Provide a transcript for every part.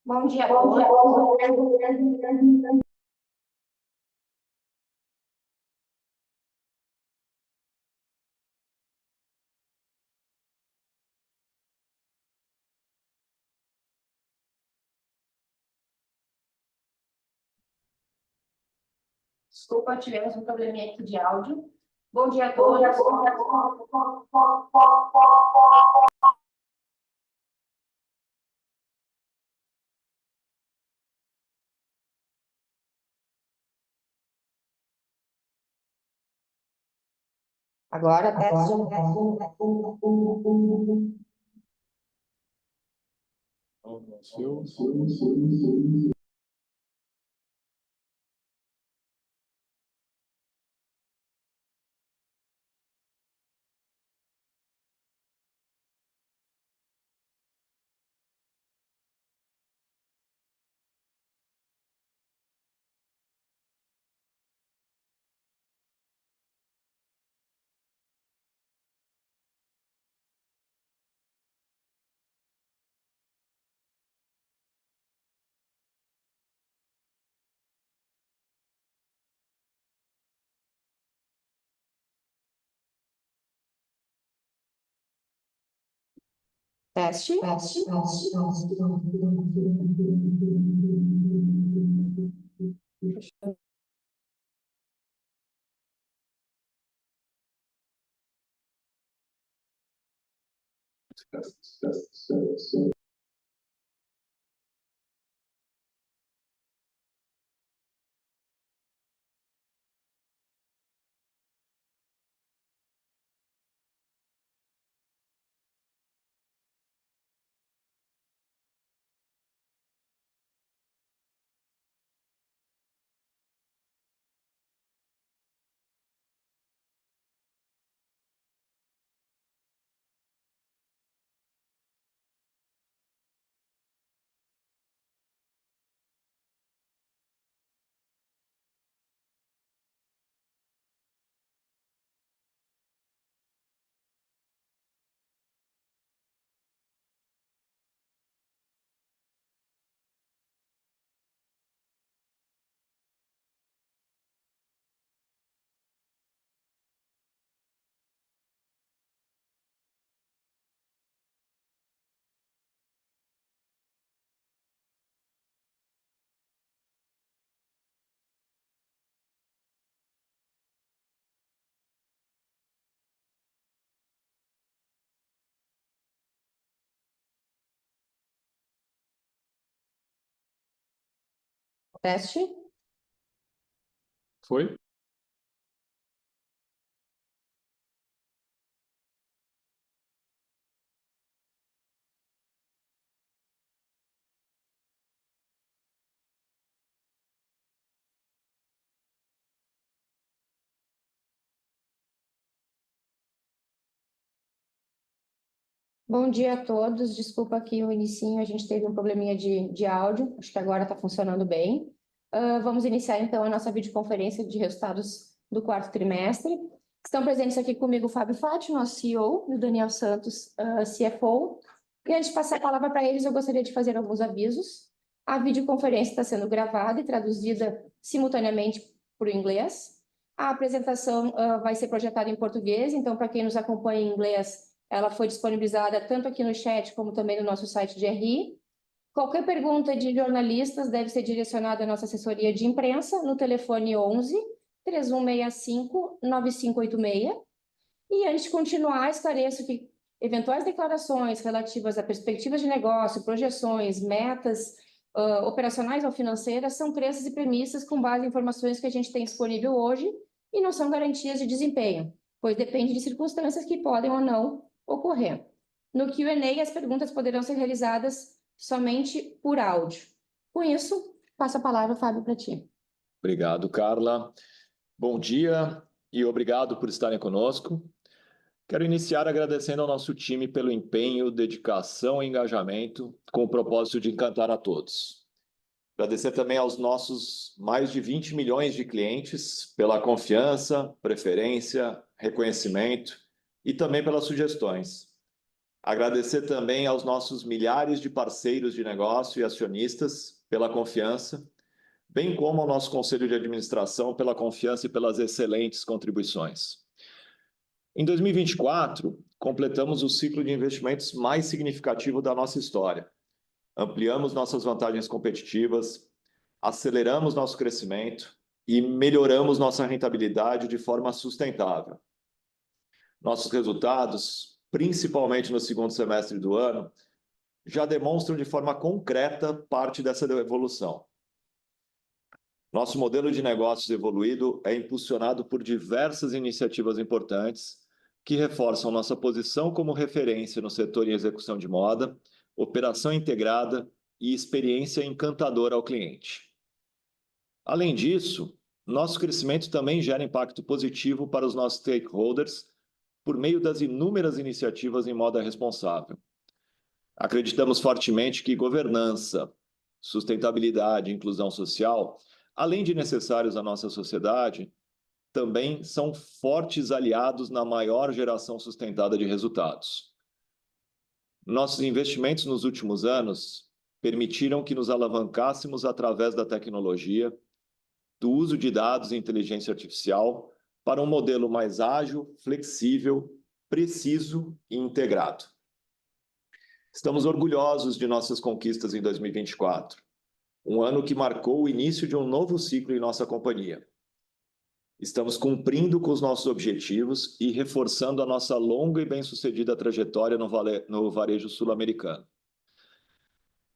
Bom dia a todos. Desculpa, tivemos um probleminha aqui de áudio. Bom dia a todos. Agora, teste. Teste. Teste. Foi? Bom dia a todos. Desculpa aqui o inicinho, a gente teve um probleminha de áudio. Acho que agora está funcionando bem. Vamos iniciar então a nossa videoconferência de resultados do quarto trimestre. Estão presentes aqui comigo o Fábio Fati, nosso CEO, e o Daniel Santos, CFO. E antes de passar a palavra para eles, eu gostaria de fazer alguns avisos. A videoconferência está sendo gravada e traduzida simultaneamente para o inglês. A apresentação vai ser projetada em português, então para quem nos acompanha em inglês, ela foi disponibilizada tanto aqui no chat como também no nosso site de RI. Qualquer pergunta de jornalistas deve ser direcionada à nossa assessoria de imprensa no telefone 11 3165 9586. E antes de continuar, esclareço que eventuais declarações relativas a perspectivas de negócio, projeções, metas operacionais ou financeiras são crenças e premissas com base em informações que a gente tem disponível hoje e não são garantias de desempenho, pois depende de circunstâncias que podem ou não ocorrer. No Q&A, as perguntas poderão ser realizadas somente por áudio. Com isso, passo a palavra, Fábio, para ti. Obrigado, Carla. Bom dia e obrigado por estarem conosco. Quero iniciar agradecendo ao nosso time pelo empenho, dedicação e engajamento com o propósito de encantar a todos. Agradecer também aos nossos mais de 20 milhões de clientes pela confiança, preferência, reconhecimento e também pelas sugestões. Agradecer também aos nossos milhares de parceiros de negócio e acionistas pela confiança, bem como ao nosso conselho de administração pela confiança e pelas excelentes contribuições. Em 2024, completamos o ciclo de investimentos mais significativo da nossa história. Ampliamos nossas vantagens competitivas, aceleramos nosso crescimento e melhoramos nossa rentabilidade de forma sustentável. Nossos resultados, principalmente no segundo semestre do ano, já demonstram de forma concreta parte dessa evolução. Nosso modelo de negócios evoluído é impulsionado por diversas iniciativas importantes que reforçam nossa posição como referência no setor em execução de moda, operação integrada e experiência encantadora ao cliente. Além disso, nosso crescimento também gera impacto positivo para os nossos stakeholders por meio das inúmeras iniciativas em moda responsável. Acreditamos fortemente que governança, sustentabilidade e inclusão social, além de necessários à nossa sociedade, também são fortes aliados na maior geração sustentada de resultados. Nossos investimentos nos últimos anos permitiram que nos alavancássemos através da tecnologia, do uso de dados e inteligência artificial para um modelo mais ágil, flexível, preciso e integrado. Estamos orgulhosos de nossas conquistas em 2024, um ano que marcou o início de um novo ciclo em nossa companhia. Estamos cumprindo com os nossos objetivos e reforçando a nossa longa e bem-sucedida trajetória no varejo sul-americano.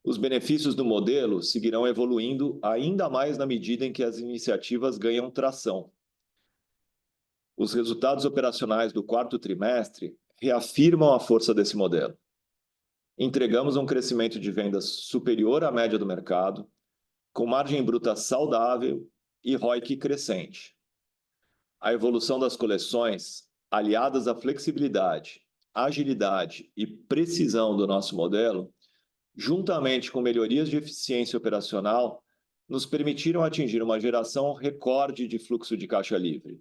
Os benefícios do modelo seguirão evoluindo ainda mais na medida em que as iniciativas ganham tração. Os resultados operacionais do quarto trimestre reafirmam a força desse modelo. Entregamos um crescimento de vendas superior à média do mercado, com margem bruta saudável e ROIC crescente. A evolução das coleções, aliadas à flexibilidade, agilidade e precisão do nosso modelo, juntamente com melhorias de eficiência operacional, nos permitiram atingir uma geração recorde de fluxo de caixa livre.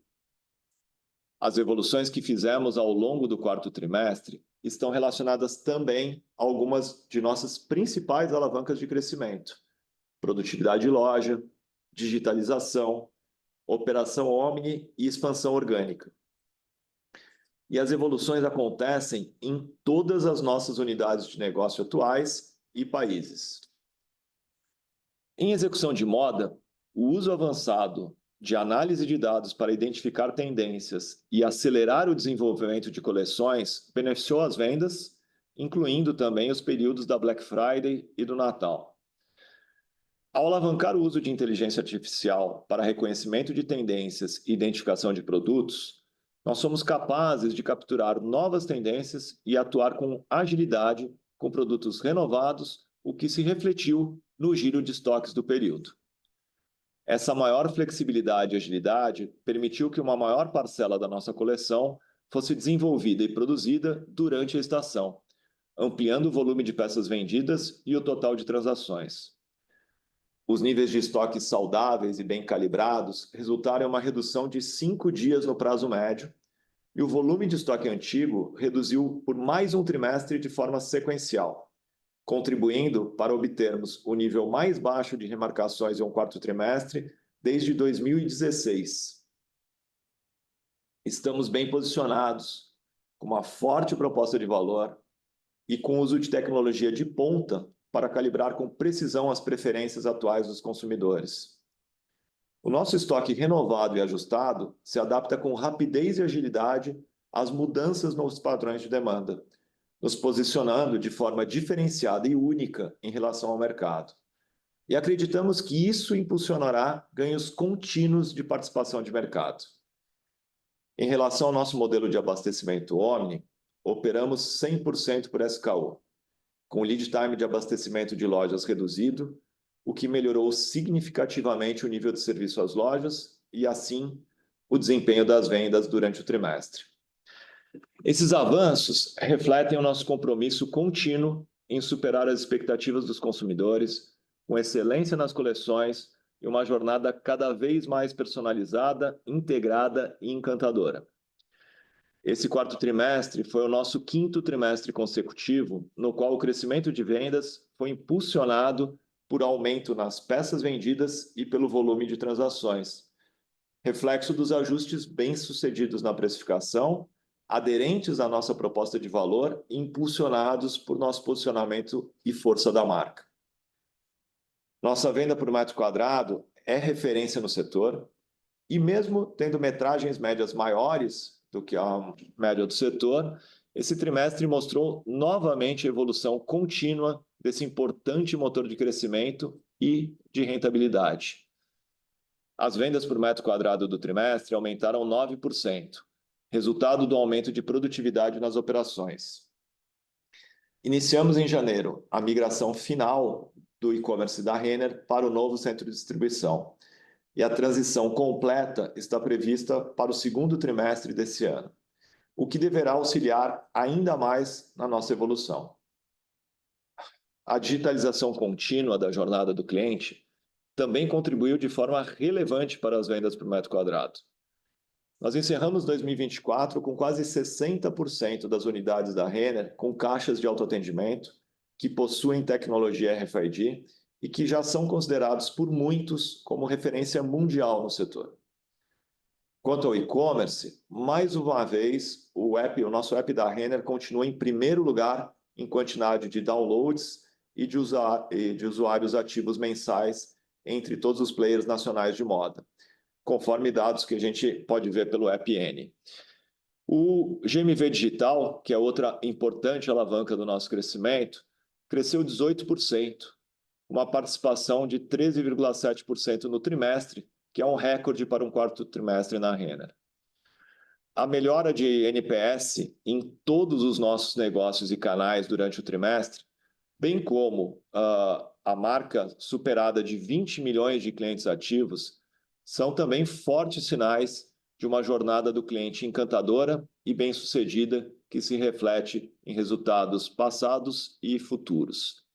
As evoluções que fizemos ao longo do quarto trimestre estão relacionadas também a algumas de nossas principais alavancas de crescimento: produtividade de loja, digitalização, operação omni e expansão orgânica. E as evoluções acontecem em todas as nossas unidades de negócio atuais e países. Em execução de moda, o uso avançado de análise de dados para identificar tendências e acelerar o desenvolvimento de coleções beneficiou as vendas, incluindo também os períodos da Black Friday e do Natal. Ao alavancar o uso de inteligência artificial para reconhecimento de tendências e identificação de produtos, nós somos capazes de capturar novas tendências e atuar com agilidade com produtos renovados, o que se refletiu no giro de estoques do período. Essa maior flexibilidade e agilidade permitiu que uma maior parcela da nossa coleção fosse desenvolvida e produzida durante a estação, ampliando o volume de peças vendidas e o total de transações. Os níveis de estoques saudáveis e bem calibrados resultaram em uma redução de 5 dias no prazo médio, e o volume de estoque antigo reduziu por mais um trimestre de forma sequencial, contribuindo para obtermos o nível mais baixo de remarcações em um quarto trimestre desde 2016. Estamos bem posicionados, com uma forte proposta de valor e com o uso de tecnologia de ponta para calibrar com precisão as preferências atuais dos consumidores. O nosso estoque renovado e ajustado se adapta com rapidez e agilidade às mudanças nos padrões de demanda, nos posicionando de forma diferenciada e única em relação ao mercado. E acreditamos que isso impulsionará ganhos contínuos de participação de mercado. Em relação ao nosso modelo de abastecimento Omni, operamos 100% por SKU, com o lead time de abastecimento de lojas reduzido, o que melhorou significativamente o nível de serviço às lojas e, assim, o desempenho das vendas durante o trimestre. Esses avanços refletem o nosso compromisso contínuo em superar as expectativas dos consumidores, com excelência nas coleções e uma jornada cada vez mais personalizada, integrada e encantadora. Esse quarto trimestre foi o nosso quinto trimestre consecutivo, no qual o crescimento de vendas foi impulsionado por aumento nas peças vendidas e pelo volume de transações, reflexo dos ajustes bem-sucedidos na precificação, aderentes à nossa proposta de valor e impulsionados por nosso posicionamento e força da marca. Nossa venda por metro quadrado é referência no setor e mesmo tendo metragens médias maiores do que a média do setor, esse trimestre mostrou novamente a evolução contínua desse importante motor de crescimento e de rentabilidade. As vendas por metro quadrado do trimestre aumentaram 9%, resultado do aumento de produtividade nas operações. Iniciamos em janeiro a migração final do e-commerce da Renner para o novo centro de distribuição, e a transição completa está prevista para o segundo trimestre desse ano, o que deverá auxiliar ainda mais na nossa evolução. A digitalização contínua da jornada do cliente também contribuiu de forma relevante para as vendas por metro quadrado. Nós encerramos 2024 com quase 60% das unidades da Renner com caixas de autoatendimento que possuem tecnologia RFID e que já são considerados por muitos como referência mundial no setor. Quanto ao e-commerce, mais uma vez, o nosso app da Renner continua em primeiro lugar em quantidade de downloads e de usuários ativos mensais entre todos os players nacionais de moda, conforme dados que a gente pode ver pelo AppN. O GMV digital, que é outra importante alavanca do nosso crescimento, cresceu 18%, uma participação de 13,7% no trimestre, que é um recorde para um quarto trimestre na Renner. A melhora de NPS em todos os nossos negócios e canais durante o trimestre, bem como a marca superada de 20 milhões de clientes ativos, são também fortes sinais de uma jornada do cliente encantadora e bem-sucedida que se reflete em resultados passados e futuros.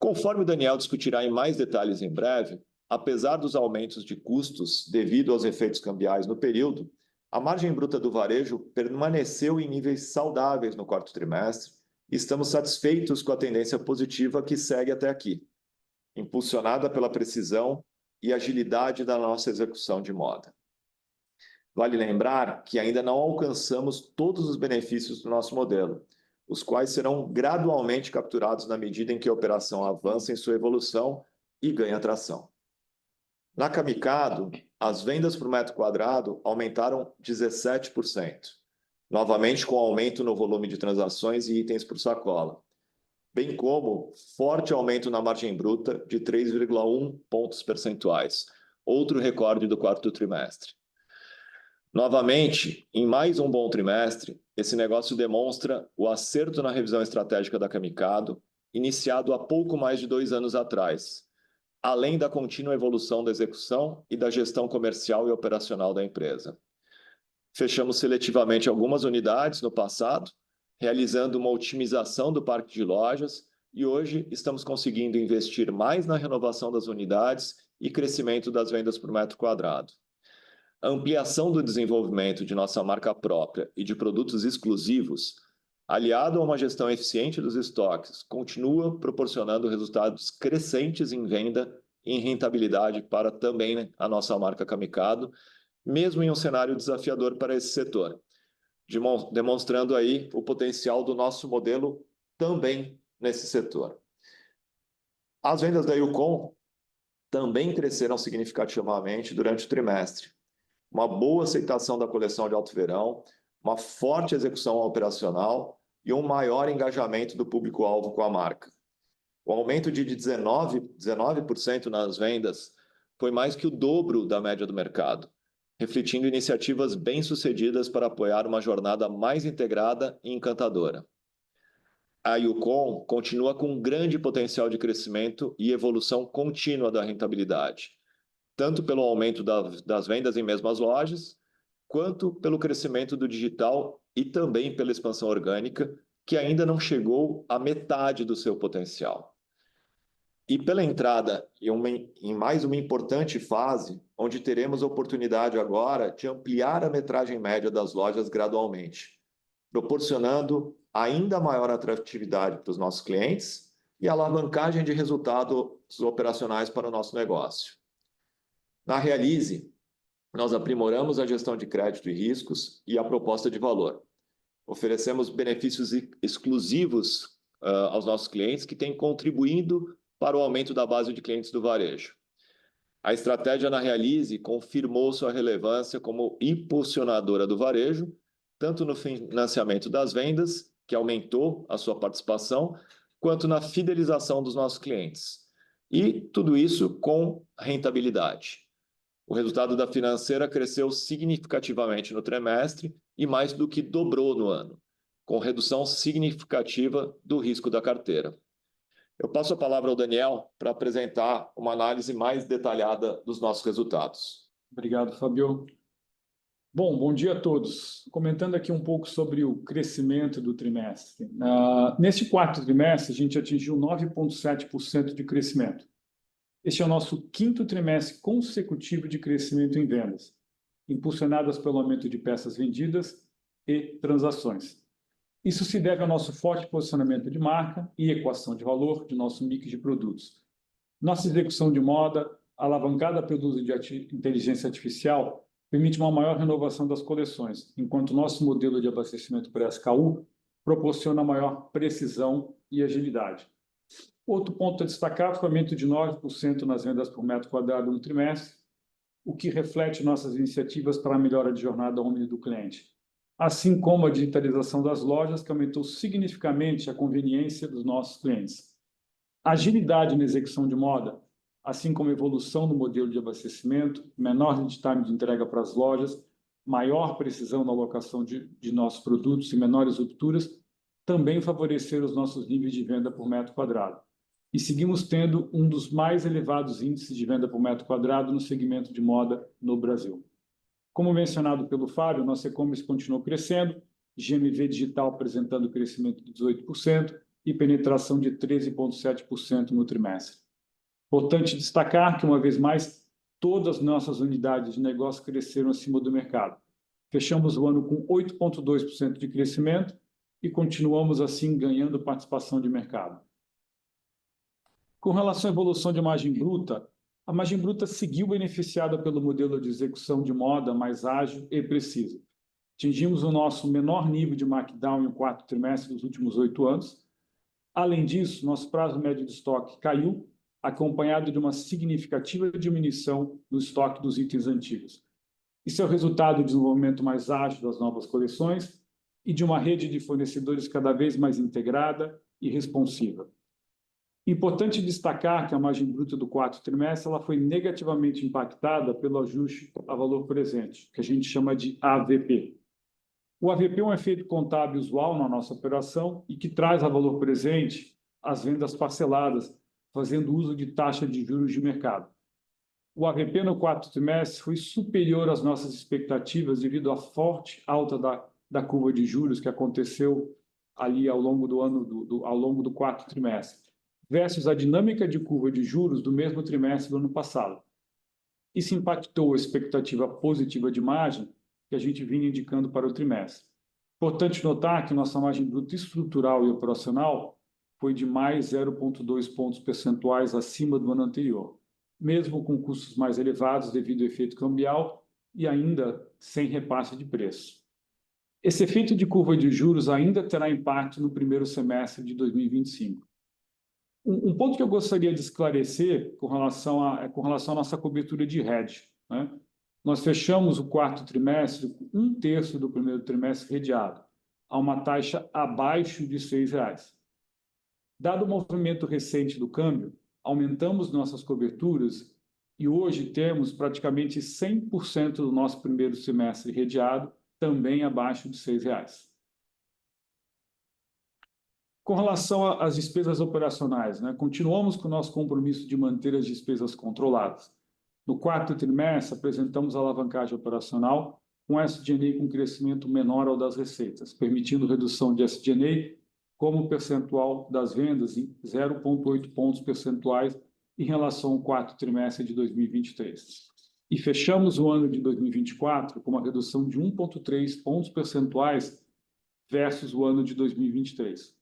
Conforme o Daniel discutirá em mais detalhes em breve, apesar dos aumentos de custos devido aos efeitos cambiais no período, a margem bruta do varejo permaneceu em níveis saudáveis no quarto trimestre e estamos satisfeitos com a tendência positiva que segue até aqui, impulsionada pela precisão e agilidade da nossa execução de moda. Vale lembrar que ainda não alcançamos todos os benefícios do nosso modelo, os quais serão gradualmente capturados na medida em que a operação avança em sua evolução e ganha tração. Na Camicado, as vendas por metro quadrado aumentaram 17%, novamente com aumento no volume de transações e itens por sacola, bem como forte aumento na margem bruta de 3,1 pontos percentuais, outro recorde do quarto trimestre. Novamente, em mais um bom trimestre, esse negócio demonstra o acerto na revisão estratégica da Camicado, iniciado há pouco mais de 2 anos atrás, além da contínua evolução da execução e da gestão comercial e operacional da empresa. Fechamos seletivamente algumas unidades no passado, realizando uma otimização do parque de lojas, e hoje estamos conseguindo investir mais na renovação das unidades e crescimento das vendas por metro quadrado. A ampliação do desenvolvimento de nossa marca própria e de produtos exclusivos, aliado a uma gestão eficiente dos estoques, continua proporcionando resultados crescentes em venda e em rentabilidade para também a nossa marca Camicado, mesmo em um cenário desafiador para esse setor, demonstrando aí o potencial do nosso modelo também nesse setor. As vendas da Youcom também cresceram significativamente durante o trimestre. Uma boa aceitação da coleção de alto verão, uma forte execução operacional e um maior engajamento do público-alvo com a marca. O aumento de 19% nas vendas foi mais que o dobro da média do mercado, refletindo iniciativas bem-sucedidas para apoiar uma jornada mais integrada e encantadora. A Youcom continua com um grande potencial de crescimento e evolução contínua da rentabilidade, tanto pelo aumento das vendas em mesmas lojas, quanto pelo crescimento do digital e também pela expansão orgânica, que ainda não chegou à metade do seu potencial. e pela entrada em mais uma importante fase, onde teremos a oportunidade agora de ampliar a metragem média das lojas gradualmente, proporcionando ainda maior atratividade para os nossos clientes e alavancagem de resultados operacionais para o nosso negócio. Na Realize, nós aprimoramos a gestão de crédito e riscos e a proposta de valor. Oferecemos benefícios exclusivos aos nossos clientes que têm contribuído para o aumento da base de clientes do varejo. A estratégia na Realize confirmou sua relevância como impulsionadora do varejo, tanto no financiamento das vendas, que aumentou a sua participação, quanto na fidelização dos nossos clientes. E tudo isso com rentabilidade. O resultado da financeira cresceu significativamente no trimestre e mais do que dobrou no ano, com redução significativa do risco da carteira. Eu passo a palavra ao Daniel para apresentar uma análise mais detalhada dos nossos resultados. Obrigado, Fábio. Bom dia a todos. Comentando aqui um pouco sobre o crescimento do trimestre. Neste quarto trimestre, a gente atingiu 9,7% de crescimento. Este é o nosso quinto trimestre consecutivo de crescimento em vendas, impulsionadas pelo aumento de peças vendidas e transações. Isso se deve ao nosso forte posicionamento de marca e equação de valor de nosso mix de produtos. Nossa execução de moda, alavancada pelo uso de inteligência artificial, permite uma maior renovação das coleções, enquanto nosso modelo de abastecimento por SKU proporciona maior precisão e agilidade. Outro ponto a destacar foi o aumento de 9% nas vendas por metro quadrado no trimestre, o que reflete nossas iniciativas para a melhora de jornada omni do cliente, assim como a digitalização das lojas, que aumentou significativamente a conveniência dos nossos clientes. A agilidade na execução de moda, assim como a evolução no modelo de abastecimento, menor lead time de entrega para as lojas, maior precisão na alocação de nossos produtos e menores rupturas, também favoreceram os nossos níveis de venda por metro quadrado. E seguimos tendo um dos mais elevados índices de venda por metro quadrado no segmento de moda no Brasil. Como mencionado pelo Fábio, nosso e-commerce continuou crescendo, GMV digital apresentando crescimento de 18% e penetração de 13,7% no trimestre. Importante destacar que, uma vez mais, todas as nossas unidades de negócio cresceram acima do mercado. Fechamos o ano com 8,2% de crescimento e continuamos, assim, ganhando participação de mercado. Com relação à evolução de margem bruta, a margem bruta seguiu beneficiada pelo modelo de execução de moda mais ágil e preciso. Atingimos o nosso menor nível de markdown em um quarto trimestre dos últimos 8 anos. Além disso, nosso prazo médio de estoque caiu, acompanhado de uma significativa diminuição no estoque dos itens antigos. Isso é o resultado do desenvolvimento mais ágil das novas coleções e de uma rede de fornecedores cada vez mais integrada e responsiva. Importante destacar que a margem bruta do quarto trimestre ela foi negativamente impactada pelo ajuste a valor presente, que a gente chama de AVP. O AVP é um efeito contábil usual na nossa operação e que traz a valor presente as vendas parceladas, fazendo uso de taxa de juros de mercado. O AVP no quarto trimestre foi superior às nossas expectativas devido à forte alta da curva de juros que aconteceu ali ao longo do ano, ao longo do quarto trimestre, versus a dinâmica de curva de juros do mesmo trimestre do ano passado. Isso impactou a expectativa positiva de margem que a gente vinha indicando para o trimestre. Importante notar que nossa margem bruta estrutural e operacional foi de mais 0,2 pontos percentuais acima do ano anterior, mesmo com custos mais elevados devido ao efeito cambial e ainda sem repasse de preço. Esse efeito de curva de juros ainda terá impacto no primeiro semestre de 2025. Um ponto que eu gostaria de esclarecer com relação à nossa cobertura de hedge, né? Nós fechamos o quarto trimestre com 1/3 do primeiro trimestre hedgeado, a uma taxa abaixo de R$ 6. Dado o movimento recente do câmbio, aumentamos nossas coberturas e hoje temos praticamente 100% do nosso primeiro semestre hedgeado, também abaixo de R$ 6. Com relação às despesas operacionais, né, continuamos com o nosso compromisso de manter as despesas controladas. No quarto trimestre, apresentamos alavancagem operacional com SG&A com crescimento menor ao das receitas, permitindo redução de SG&A como percentual das vendas em 0,8 pontos percentuais em relação ao quarto trimestre de 2023. E fechamos o ano de 2024 com uma redução de 1,3 pontos percentuais versus o ano de 2023.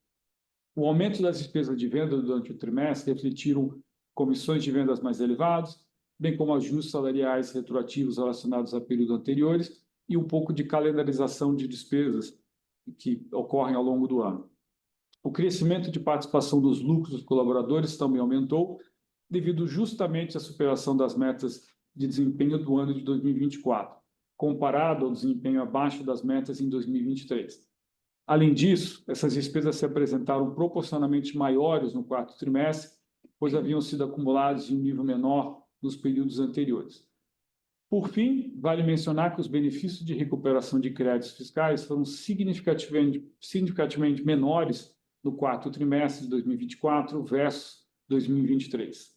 O aumento das despesas de venda durante o trimestre refletiram comissões de vendas mais elevadas, bem como ajustes salariais retroativos relacionados a períodos anteriores e um pouco de calendarização de despesas que ocorrem ao longo do ano. O crescimento de participação dos lucros dos colaboradores também aumentou, devido justamente à superação das metas de desempenho do ano de 2024, comparado ao desempenho abaixo das metas em 2023. Além disso, essas despesas se apresentaram proporcionalmente maiores no quarto trimestre, pois haviam sido acumuladas em um nível menor nos períodos anteriores. Por fim, vale mencionar que os benefícios de recuperação de créditos fiscais foram significativamente menores no quarto trimestre de 2024 versus 2023.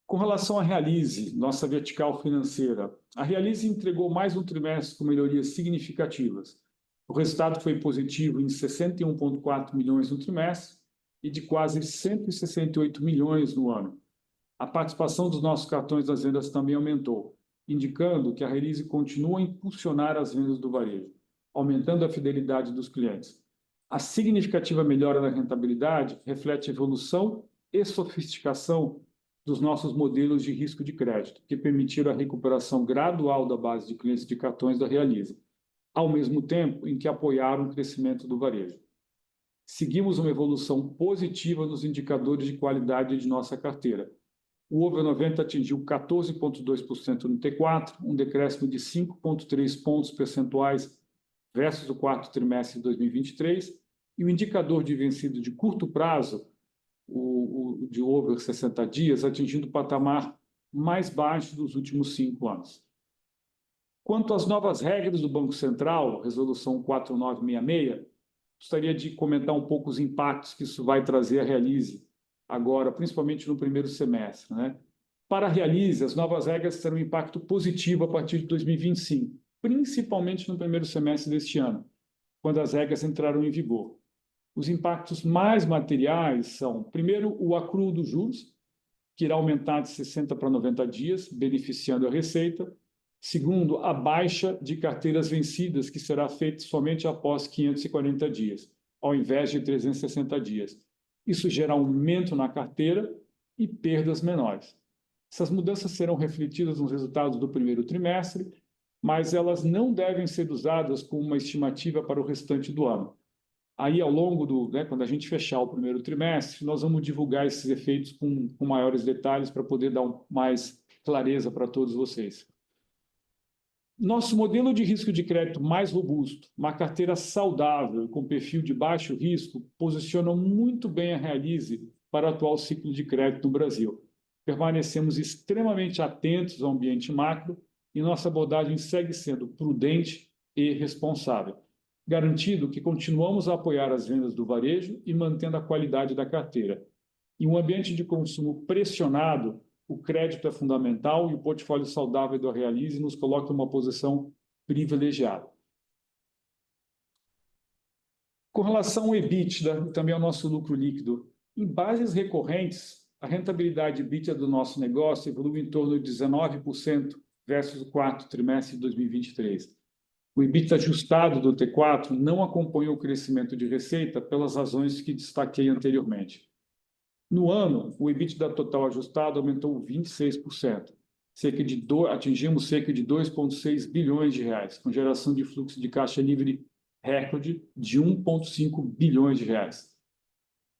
Com relação à Realize, nossa vertical financeira, a Realize entregou mais um trimestre com melhorias significativas. O resultado foi positivo em 61,4 milhões no trimestre e de quase 168 milhões no ano. A participação dos nossos cartões nas vendas também aumentou, indicando que a Realize continua a impulsionar as vendas do varejo, aumentando a fidelidade dos clientes. A significativa melhora na rentabilidade reflete a evolução e sofisticação dos nossos modelos de risco de crédito, que permitiram a recuperação gradual da base de clientes de cartões da Realize, ao mesmo tempo em que apoiaram o crescimento do varejo. Seguimos uma evolução positiva nos indicadores de qualidade de nossa carteira. O over 90 atingiu 14,2% no T4, um decréscimo de 5,3 pontos percentuais versus o quarto trimestre de 2023, e o indicador de vencido de curto prazo, o de over 60 dias, atingindo o patamar mais baixo dos últimos 5 anos. Quanto às novas regras do Banco Central, Resolução 4966, gostaria de comentar um pouco os impactos que isso vai trazer à Realize agora, principalmente no primeiro semestre, né? Para a Realize, as novas regras terão um impacto positivo a partir de 2025, principalmente no primeiro semestre deste ano, quando as regras entrarão em vigor. Os impactos mais materiais são, primeiro, o acrúo dos juros, que irá aumentar de 60 para 90 dias, beneficiando a receita. Segundo, a baixa de carteiras vencidas, que será feita somente após 540 dias, ao invés de 360 dias. Isso gera aumento na carteira e perdas menores. Essas mudanças serão refletidas nos resultados do primeiro trimestre, mas elas não devem ser usadas como uma estimativa para o restante do ano. Aí, ao longo quando a gente fechar o primeiro trimestre, nós vamos divulgar esses efeitos com maiores detalhes para poder dar mais clareza para todos vocês. Nosso modelo de risco de crédito mais robusto, uma carteira saudável e com perfil de baixo risco, posiciona muito bem a Realize para o atual ciclo de crédito no Brasil. Permanecemos extremamente atentos ao ambiente macro e nossa abordagem segue sendo prudente e responsável, garantindo que continuamos a apoiar as vendas do varejo e mantendo a qualidade da carteira. Em um ambiente de consumo pressionado, o crédito é fundamental e o portfólio saudável da Realize nos coloca em uma posição privilegiada. Com relação ao EBITDA, também ao nosso lucro líquido, em bases recorrentes, a rentabilidade EBITDA do nosso negócio evoluiu em torno de 19% versus o quarto trimestre de 2023. O EBITDA ajustado do T4 não acompanhou o crescimento de receita pelas razões que destaquei anteriormente. No ano, o EBITDA total ajustado aumentou 26%. Atingimos cerca de 2,6 bilhões de reais, com geração de fluxo de caixa livre recorde de 1,5 bilhões de reais.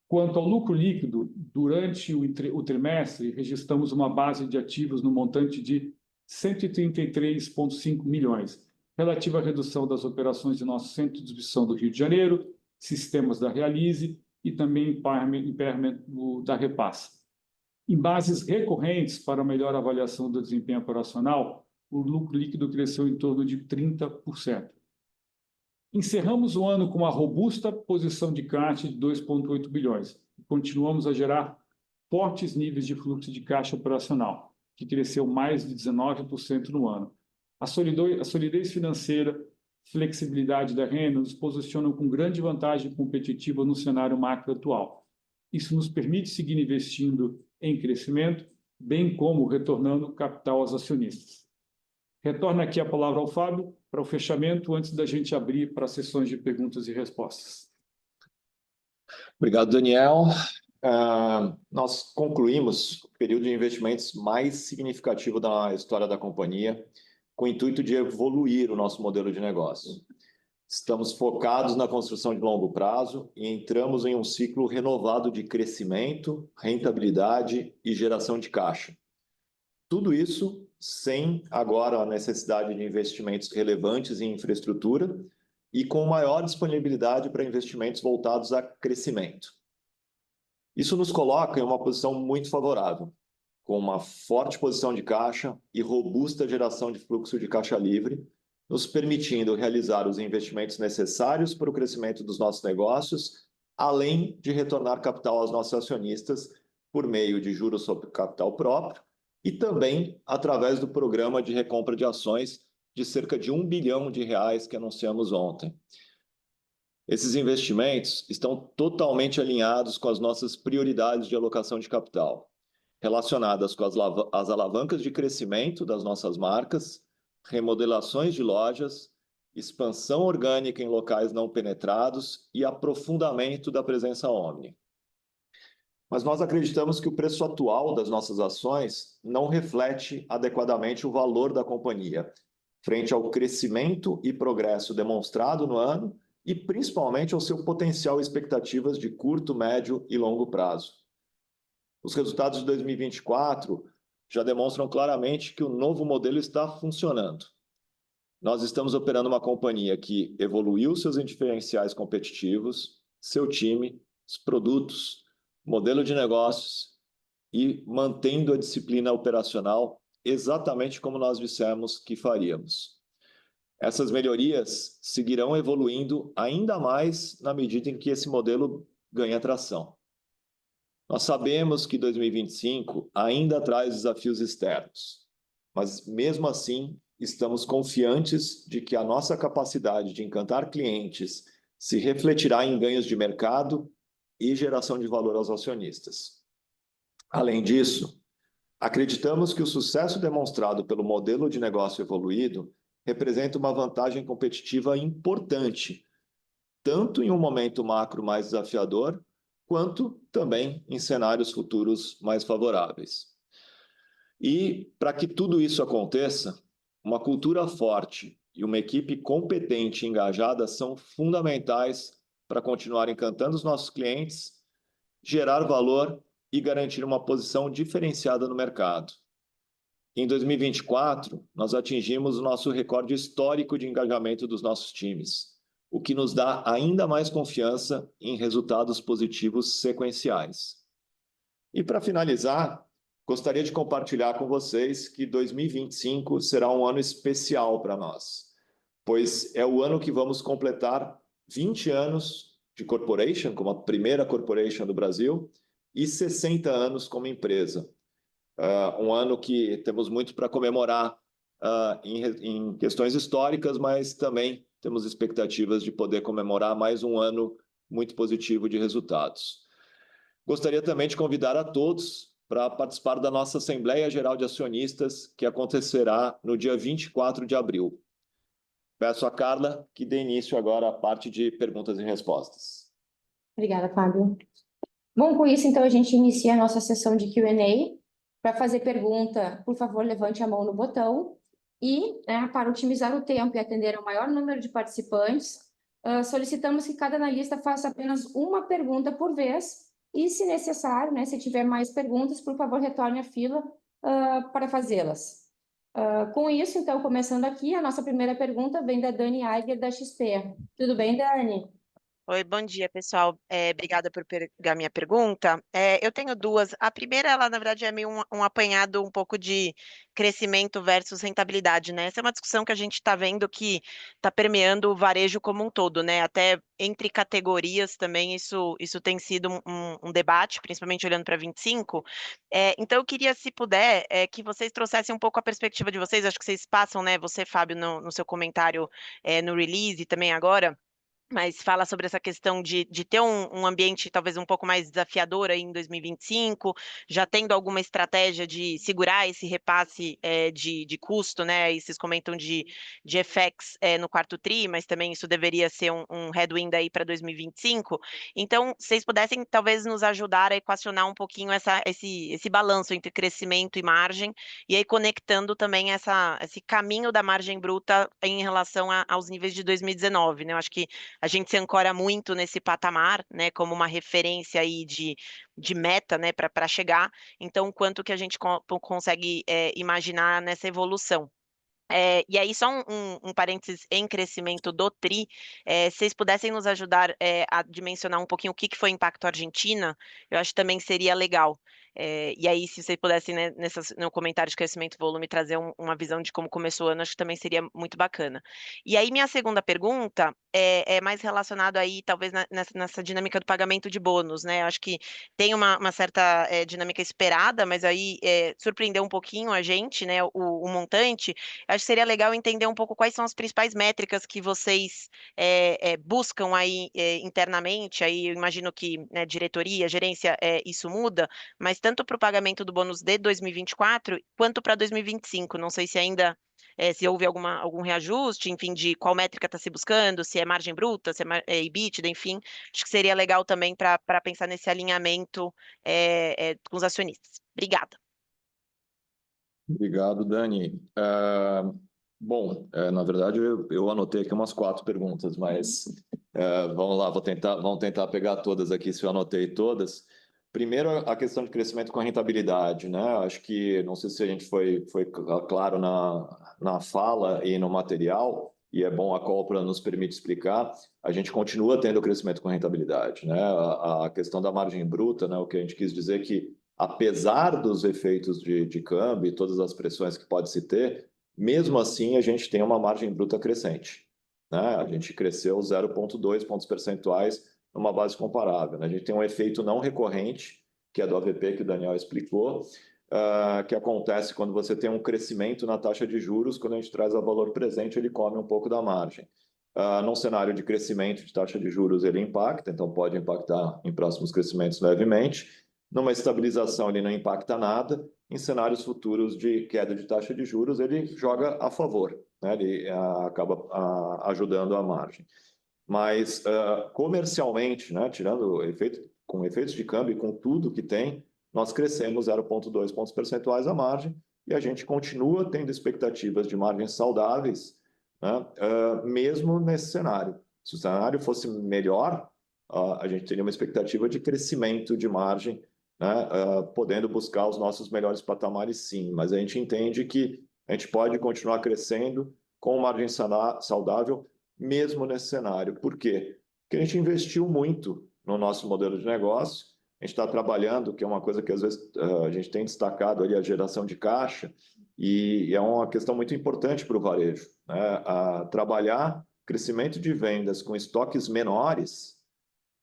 Quanto ao lucro líquido, durante o trimestre, registramos uma base de ativos no montante de 133,5 milhões, relativa à redução das operações de nosso centro de distribuição do Rio de Janeiro, sistemas da Realize e também impairment da Repassa. Em bases recorrentes para melhor avaliação do desempenho operacional, o lucro líquido cresceu em torno de 30%. Encerramos o ano com uma robusta posição de caixa de 2,8 bilhões. Continuamos a gerar fortes níveis de fluxo de caixa operacional, que cresceu mais de 19% no ano. A solidez financeira flexibilidade da renda nos posicionam com grande vantagem competitiva no cenário macro atual. Isso nos permite seguir investindo em crescimento, bem como retornando capital aos acionistas. Retorno aqui a palavra ao Fábio para o fechamento, antes da gente abrir para sessões de perguntas e respostas. Obrigado, Daniel. Nós concluímos o período de investimentos mais significativo da história da companhia, com o intuito de evoluir o nosso modelo de negócio. Estamos focados na construção de longo prazo e entramos em um ciclo renovado de crescimento, rentabilidade e geração de caixa. Tudo isso sem agora a necessidade de investimentos relevantes em infraestrutura e com maior disponibilidade para investimentos voltados a crescimento. Isso nos coloca em uma posição muito favorável, com uma forte posição de caixa e robusta geração de fluxo de caixa livre, nos permitindo realizar os investimentos necessários para o crescimento dos nossos negócios, além de retornar capital aos nossos acionistas por meio de juros sobre capital próprio e também através do programa de recompra de ações de cerca de R$ 1 bilhão que anunciamos ontem. Esses investimentos estão totalmente alinhados com as nossas prioridades de alocação de capital, relacionadas com as alavancas de crescimento das nossas marcas, remodelações de lojas, expansão orgânica em locais não penetrados e aprofundamento da presença omni. Mas nós acreditamos que o preço atual das nossas ações não reflete adequadamente o valor da companhia, frente ao crescimento e progresso demonstrado no ano e principalmente ao seu potencial e expectativas de curto, médio e longo prazo. Os resultados de 2024 já demonstram claramente que o novo modelo está funcionando. Nós estamos operando uma companhia que evoluiu seus diferenciais competitivos, seu time, os produtos, modelo de negócios e mantendo a disciplina operacional exatamente como nós dissemos que faríamos. Essas melhorias seguirão evoluindo ainda mais na medida em que esse modelo ganha tração. Nós sabemos que 2025 ainda traz desafios externos, mas mesmo assim estamos confiantes de que a nossa capacidade de encantar clientes se refletirá em ganhos de mercado e geração de valor aos acionistas. Além disso, acreditamos que o sucesso demonstrado pelo modelo de negócio evoluído representa uma vantagem competitiva importante, tanto em um momento macro mais desafiador, quanto também em cenários futuros mais favoráveis. E, para que tudo isso aconteça, uma cultura forte e uma equipe competente e engajada são fundamentais para continuar encantando os nossos clientes, gerar valor e garantir uma posição diferenciada no mercado. Em 2024, nós atingimos o nosso recorde histórico de engajamento dos nossos times, o que nos dá ainda mais confiança em resultados positivos sequenciais. E para finalizar, gostaria de compartilhar com vocês que 2025 será um ano especial para nós, pois é o ano que vamos completar 20 anos de corporation, como a primeira corporation do Brasil, e 60 anos como empresa. Um ano que temos muito para comemorar em questões históricas, mas também temos expectativas de poder comemorar mais um ano muito positivo de resultados. Gostaria também de convidar a todos para participar da nossa Assembleia Geral de Acionistas, que acontecerá no dia 24 de abril. Peço a Carla que dê início agora à parte de perguntas e respostas. Obrigada, Fábio. Bom, com isso, então, a gente inicia a nossa sessão de Q&A. Para fazer pergunta, por favor, levante a mão no botão. E, para otimizar o tempo e atender ao maior número de participantes, solicitamos que cada analista faça apenas uma pergunta por vez. E, se necessário, se tiver mais perguntas, por favor, retorne à fila para fazê-las. Com isso, então, começando aqui, a nossa primeira pergunta vem da Dani Eiger, da XP. Tudo bem, Dani? Oi, bom dia, pessoal. Obrigada por pegar minha pergunta. Eu tenho duas. A primeira, ela, na verdade, é meio um apanhado um pouco de crescimento versus rentabilidade, né? Essa é uma discussão que a gente está vendo que está permeando o varejo como um todo, né? Até entre categorias também isso tem sido um debate, principalmente olhando para 25. Então, eu queria, se puder, que vocês trouxessem um pouco a perspectiva de vocês. Acho que vocês passam, né? Você, Fábio, no seu comentário no release e também agora, mas fala sobre essa questão de ter um ambiente talvez um pouco mais desafiador aí em 2025, já tendo alguma estratégia de segurar esse repasse de custo, né? E vocês comentam de FX no quarto tri, mas também isso deveria ser um headwind aí para 2025. Então, se vocês pudessem talvez nos ajudar a equacionar um pouquinho esse balanço entre crescimento e margem, e aí conectando também esse caminho da margem bruta em relação aos níveis de 2019, né? Eu acho que a gente se ancora muito nesse patamar, né, como uma referência aí de meta, né, para chegar. Então, quanto que a gente consegue imaginar nessa evolução? E aí, só um parênteses em crescimento do TRI, se vocês pudessem nos ajudar a dimensionar um pouquinho o que foi impacto Argentina, eu acho que também seria legal. E aí, se vocês pudessem, né, no comentário de crescimento e volume, trazer uma visão de como começou o ano, acho que também seria muito bacana. E aí, minha segunda pergunta é mais relacionada aí, talvez, nessa dinâmica do pagamento de bônus, né? Eu acho que tem uma certa dinâmica esperada, mas aí surpreendeu um pouquinho a gente, né, o montante. Acho que seria legal entender um pouco quais são as principais métricas que vocês buscam aí internamente. Aí eu imagino que, né, diretoria, gerência, isso muda, mas tanto para o pagamento do bônus de 2024 quanto para 2025. Não sei se ainda se houve algum reajuste, enfim, de qual métrica está se buscando, se é margem bruta, se é EBITDA, enfim. Acho que seria legal também para pensar nesse alinhamento com os acionistas. Obrigada. Obrigado, Dani. Bom, na verdade, eu anotei aqui umas 4 perguntas, mas vamos lá, vamos tentar pegar todas aqui, se eu anotei todas. Primeiro, a questão de crescimento com a rentabilidade, né? Acho que, não sei se a gente foi claro na fala e no material, e é bom a Colpra nos permite explicar, a gente continua tendo crescimento com rentabilidade, né? A questão da margem bruta, né? O que a gente quis dizer que, apesar dos efeitos de câmbio e todas as pressões que pode se ter, mesmo assim a gente tem uma margem bruta crescente, né? A gente cresceu 0,2 pontos percentuais numa base comparável, né? A gente tem um efeito não recorrente, que é do AVP, que o Daniel explicou, que acontece quando você tem um crescimento na taxa de juros, quando a gente traz a valor presente, ele come um pouco da margem. Num cenário de crescimento de taxa de juros, ele impacta, então pode impactar em próximos crescimentos levemente. Numa estabilização, ele não impacta nada. Em cenários futuros de queda de taxa de juros, ele joga a favor, né? Ele acaba ajudando a margem. Mas comercialmente, né, tirando com efeitos de câmbio e com tudo que tem, nós crescemos 0,2 pontos percentuais a margem e a gente continua tendo expectativas de margens saudáveis, né, mesmo nesse cenário. Se o cenário fosse melhor, a gente teria uma expectativa de crescimento de margem, né, podendo buscar os nossos melhores patamares, sim. Mas a gente entende que a gente pode continuar crescendo com margem saudável, mesmo nesse cenário. Por quê? Porque a gente investiu muito no nosso modelo de negócio, a gente está trabalhando, que é uma coisa que às vezes a gente tem destacado ali, a geração de caixa, e é uma questão muito importante para o varejo, né? Trabalhar crescimento de vendas com estoques menores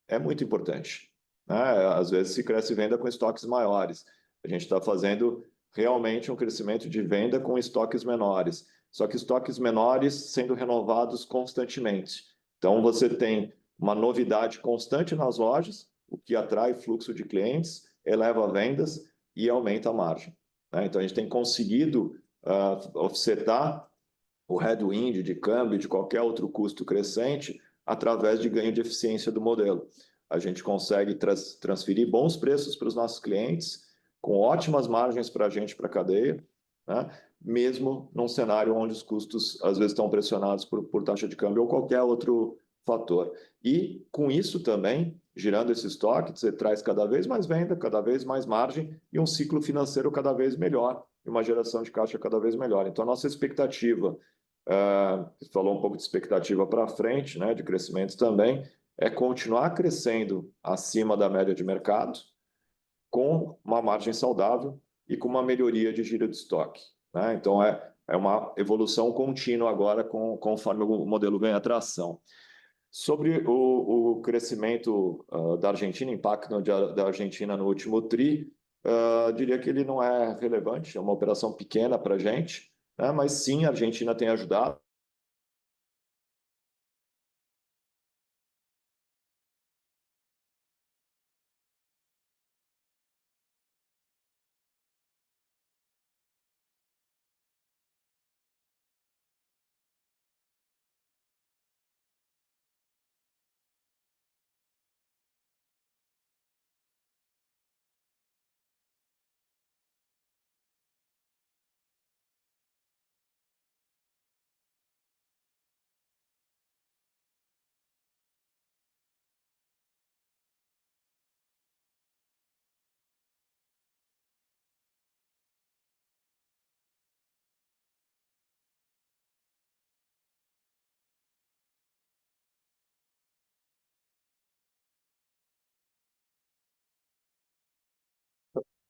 é muito importante, né? Às vezes se cresce venda com estoques maiores. A gente está fazendo realmente um crescimento de venda com estoques menores, só que estoques menores sendo renovados constantemente. Então, você tem uma novidade constante nas lojas, o que atrai fluxo de clientes, eleva vendas e aumenta a margem, né? Então, a gente tem conseguido offsetar o headwind de câmbio, de qualquer outro custo crescente, através de ganho de eficiência do modelo. A gente consegue transferir bons preços para os nossos clientes, com ótimas margens para a gente, para a cadeia, né? Mesmo num cenário onde os custos às vezes estão pressionados por taxa de câmbio ou qualquer outro fator. E com isso também, girando esse estoque, você traz cada vez mais venda, cada vez mais margem e um ciclo financeiro cada vez melhor e uma geração de caixa cada vez melhor. Então, a nossa expectativa, falou um pouco de expectativa para frente, né, de crescimento também, é continuar crescendo acima da média de mercado, com uma margem saudável e com uma melhoria de giro de estoque, né? Então, é uma evolução contínua agora, conforme o modelo ganha tração. Sobre o crescimento da Argentina, impacto da Argentina no último TRI, diria que ele não é relevante, é uma operação pequena para a gente, né? Mas sim, a Argentina tem ajudado.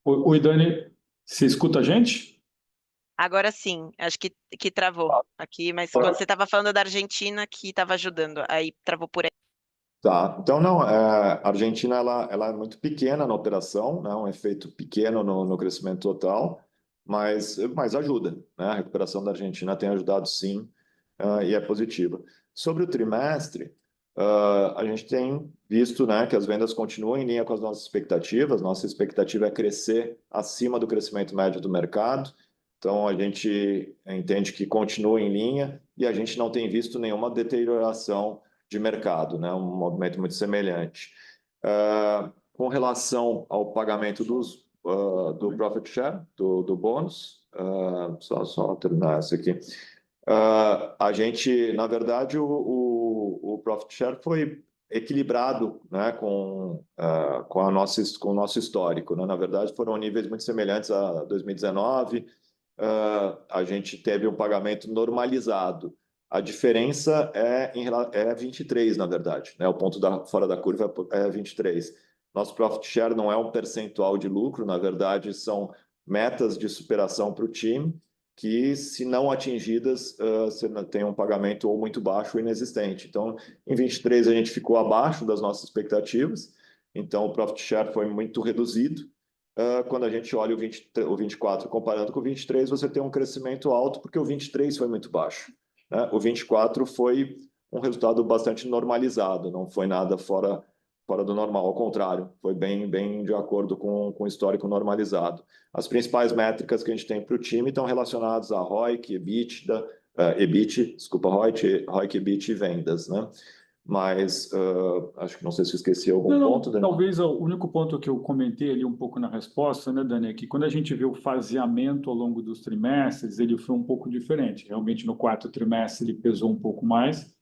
Oi, Dani, você escuta a gente? Agora sim, acho que travou aqui, mas quando você estava falando da Argentina, que estava ajudando, aí travou por aí. Tá, então não, a Argentina ela é muito pequena na operação, né? Um efeito pequeno no crescimento total, mas ajuda, né? A recuperação da Argentina tem ajudado sim, e é positiva. Sobre o trimestre, a gente tem visto, né, que as vendas continuam em linha com as nossas expectativas. Nossa expectativa é crescer acima do crescimento médio do mercado, então a gente entende que continua em linha e a gente não tem visto nenhuma deterioração de mercado, né? Um movimento muito semelhante. Com relação ao pagamento do profit share, do bônus, só terminar essa aqui. A gente, na verdade, o profit share foi equilibrado, né, com o nosso histórico, né? Na verdade, foram níveis muito semelhantes a 2019. A gente teve um pagamento normalizado. A diferença é 23, na verdade, né? O ponto fora da curva é 23. Nosso profit share não é um percentual de lucro, na verdade, são metas de superação para o time, que, se não atingidas, você tem um pagamento ou muito baixo ou inexistente. Então, em 23, a gente ficou abaixo das nossas expectativas, então o profit share foi muito reduzido. Quando a gente olha o 24 comparando com o 23, você tem um crescimento alto, porque o 23 foi muito baixo, né? O 24 foi um resultado bastante normalizado, não foi nada fora do normal, ao contrário, foi bem de acordo com o histórico normalizado. As principais métricas que a gente tem para o time estão relacionadas a ROIC, EBITDA, EBIT, desculpa, ROIC, EBIT e vendas, né? Mas acho que não sei se eu esqueci algum ponto, Dani. Talvez o único ponto que eu comentei ali um pouco na resposta, né, Dani, é que quando a gente vê o faseamento ao longo dos trimestres, ele foi um pouco diferente. Realmente, no quarto trimestre, ele pesou um pouco mais,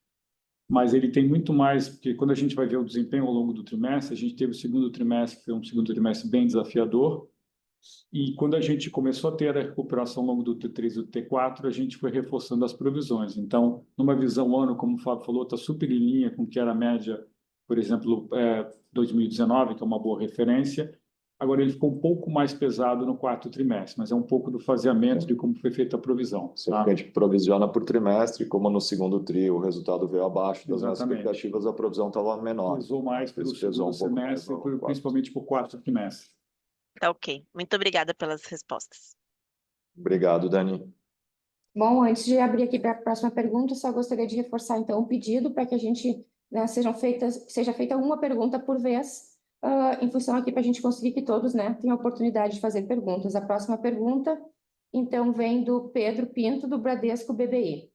mas ele tem muito mais, porque quando a gente vai ver o desempenho ao longo do trimestre, a gente teve o segundo trimestre, que foi um segundo trimestre bem desafiador, e quando a gente começou a ter a recuperação ao longo do T3 e do T4, a gente foi reforçando as provisões. Então, numa visão ano, como o Fábio falou, está super em linha com o que era a média, por exemplo, 2019, que é uma boa referência. Agora, ele ficou um pouco mais pesado no quarto trimestre, mas é um pouco do faseamento de como foi feita a provisão. Sim, a gente provisiona por trimestre, como no segundo TRI o resultado veio abaixo das nossas expectativas, a provisão estava menor. Pesou mais para o segundo semestre, principalmente para o quarto trimestre. Tá ok. Muito obrigada pelas respostas. Obrigado, Dani. Bom, antes de abrir aqui para a próxima pergunta, só gostaria de reforçar, então, o pedido para que a gente, né, seja feita uma pergunta por vez, em função aqui para a gente conseguir que todos, né, tenham a oportunidade de fazer perguntas. A próxima pergunta, então, vem do Pedro Pinto, do Bradesco BBI.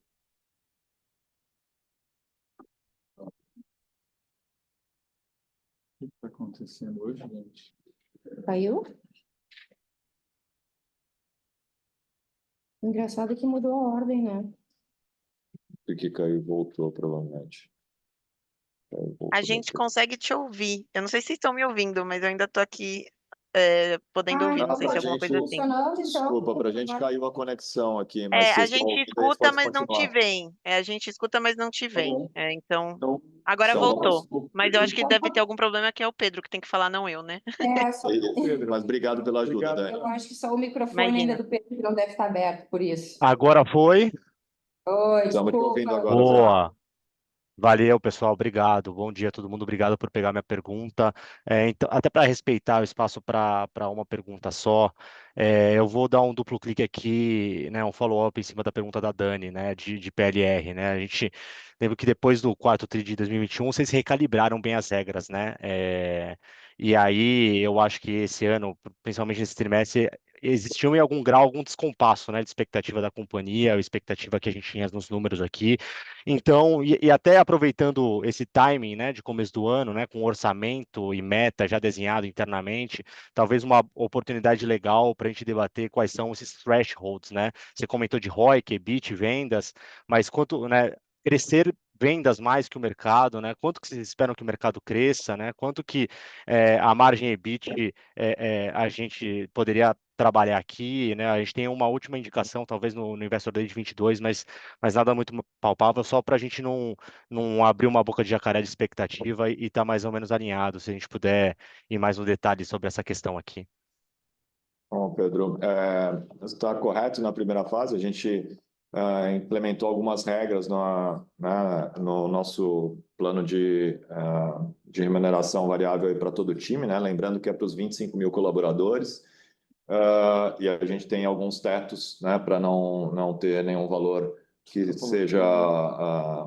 O que está acontecendo hoje, gente? Caiu? Engraçado que mudou a ordem, né? O que caiu voltou, provavelmente. A gente consegue te ouvir. Eu não sei se vocês estão me ouvindo, mas eu ainda estou aqui podendo ouvir, não Então sei se é alguma coisa assim. funcionando, então. Desculpa, para a gente caiu a conexão aqui, mas A vocês estão gente ouvindo aí, escuta, pode mas não te continuar. veem. A gente escuta, mas não te Tá veem. bom. Então, Então, agora Então, voltou. vamos- Mas eu acho que deve ter algum problema que é o Pedro que tem que falar, não eu, né? Só... Pedro, Mas obrigado pela ajuda, obrigado. Dani. Eu acho que só o microfone ainda Imagina. do Pedro que não deve estar aberto, por isso. Agora foi? Oi, Estamos te ouvindo desculpa. agora, Zé. Boa. Valeu, pessoal. Obrigado. Bom dia a todo mundo. Obrigado por pegar minha pergunta. Então, até para respeitar o espaço para uma pergunta só, eu vou dar um duplo clique aqui, né, um follow-up em cima da pergunta da Dani, né, de PLR, né? A gente lembra que depois do quarto tri de 2021, vocês recalibraram bem as regras, né? E aí eu acho que esse ano, principalmente nesse trimestre, existiu em algum grau algum descompasso, né, de expectativa da companhia, a expectativa que a gente tinha nos números aqui. Então, e até aproveitando esse timing, né, de começo do ano, né, com orçamento e meta já desenhado internamente, talvez uma oportunidade legal para a gente debater quais são esses thresholds, né? Você comentou de ROIC, EBIT, vendas, mas quanto, né, crescer vendas mais que o mercado, né? Quanto que vocês esperam que o mercado cresça, né? Quanto que a margem EBIT a gente poderia trabalhar aqui, né? A gente tem uma última indicação, talvez no Investor Day de 22, mas nada muito palpável, só para a gente não abrir uma boca de jacaré de expectativa e estar mais ou menos alinhado, se a gente puder ir mais no detalhe sobre essa questão aqui. Bom, Pedro, está correto na primeira fase. A gente implementou algumas regras no nosso plano de remuneração variável para todo o time, né? Lembrando que é para os 25 mil colaboradores. E a gente tem alguns tetos, né, para não ter nenhum valor que seja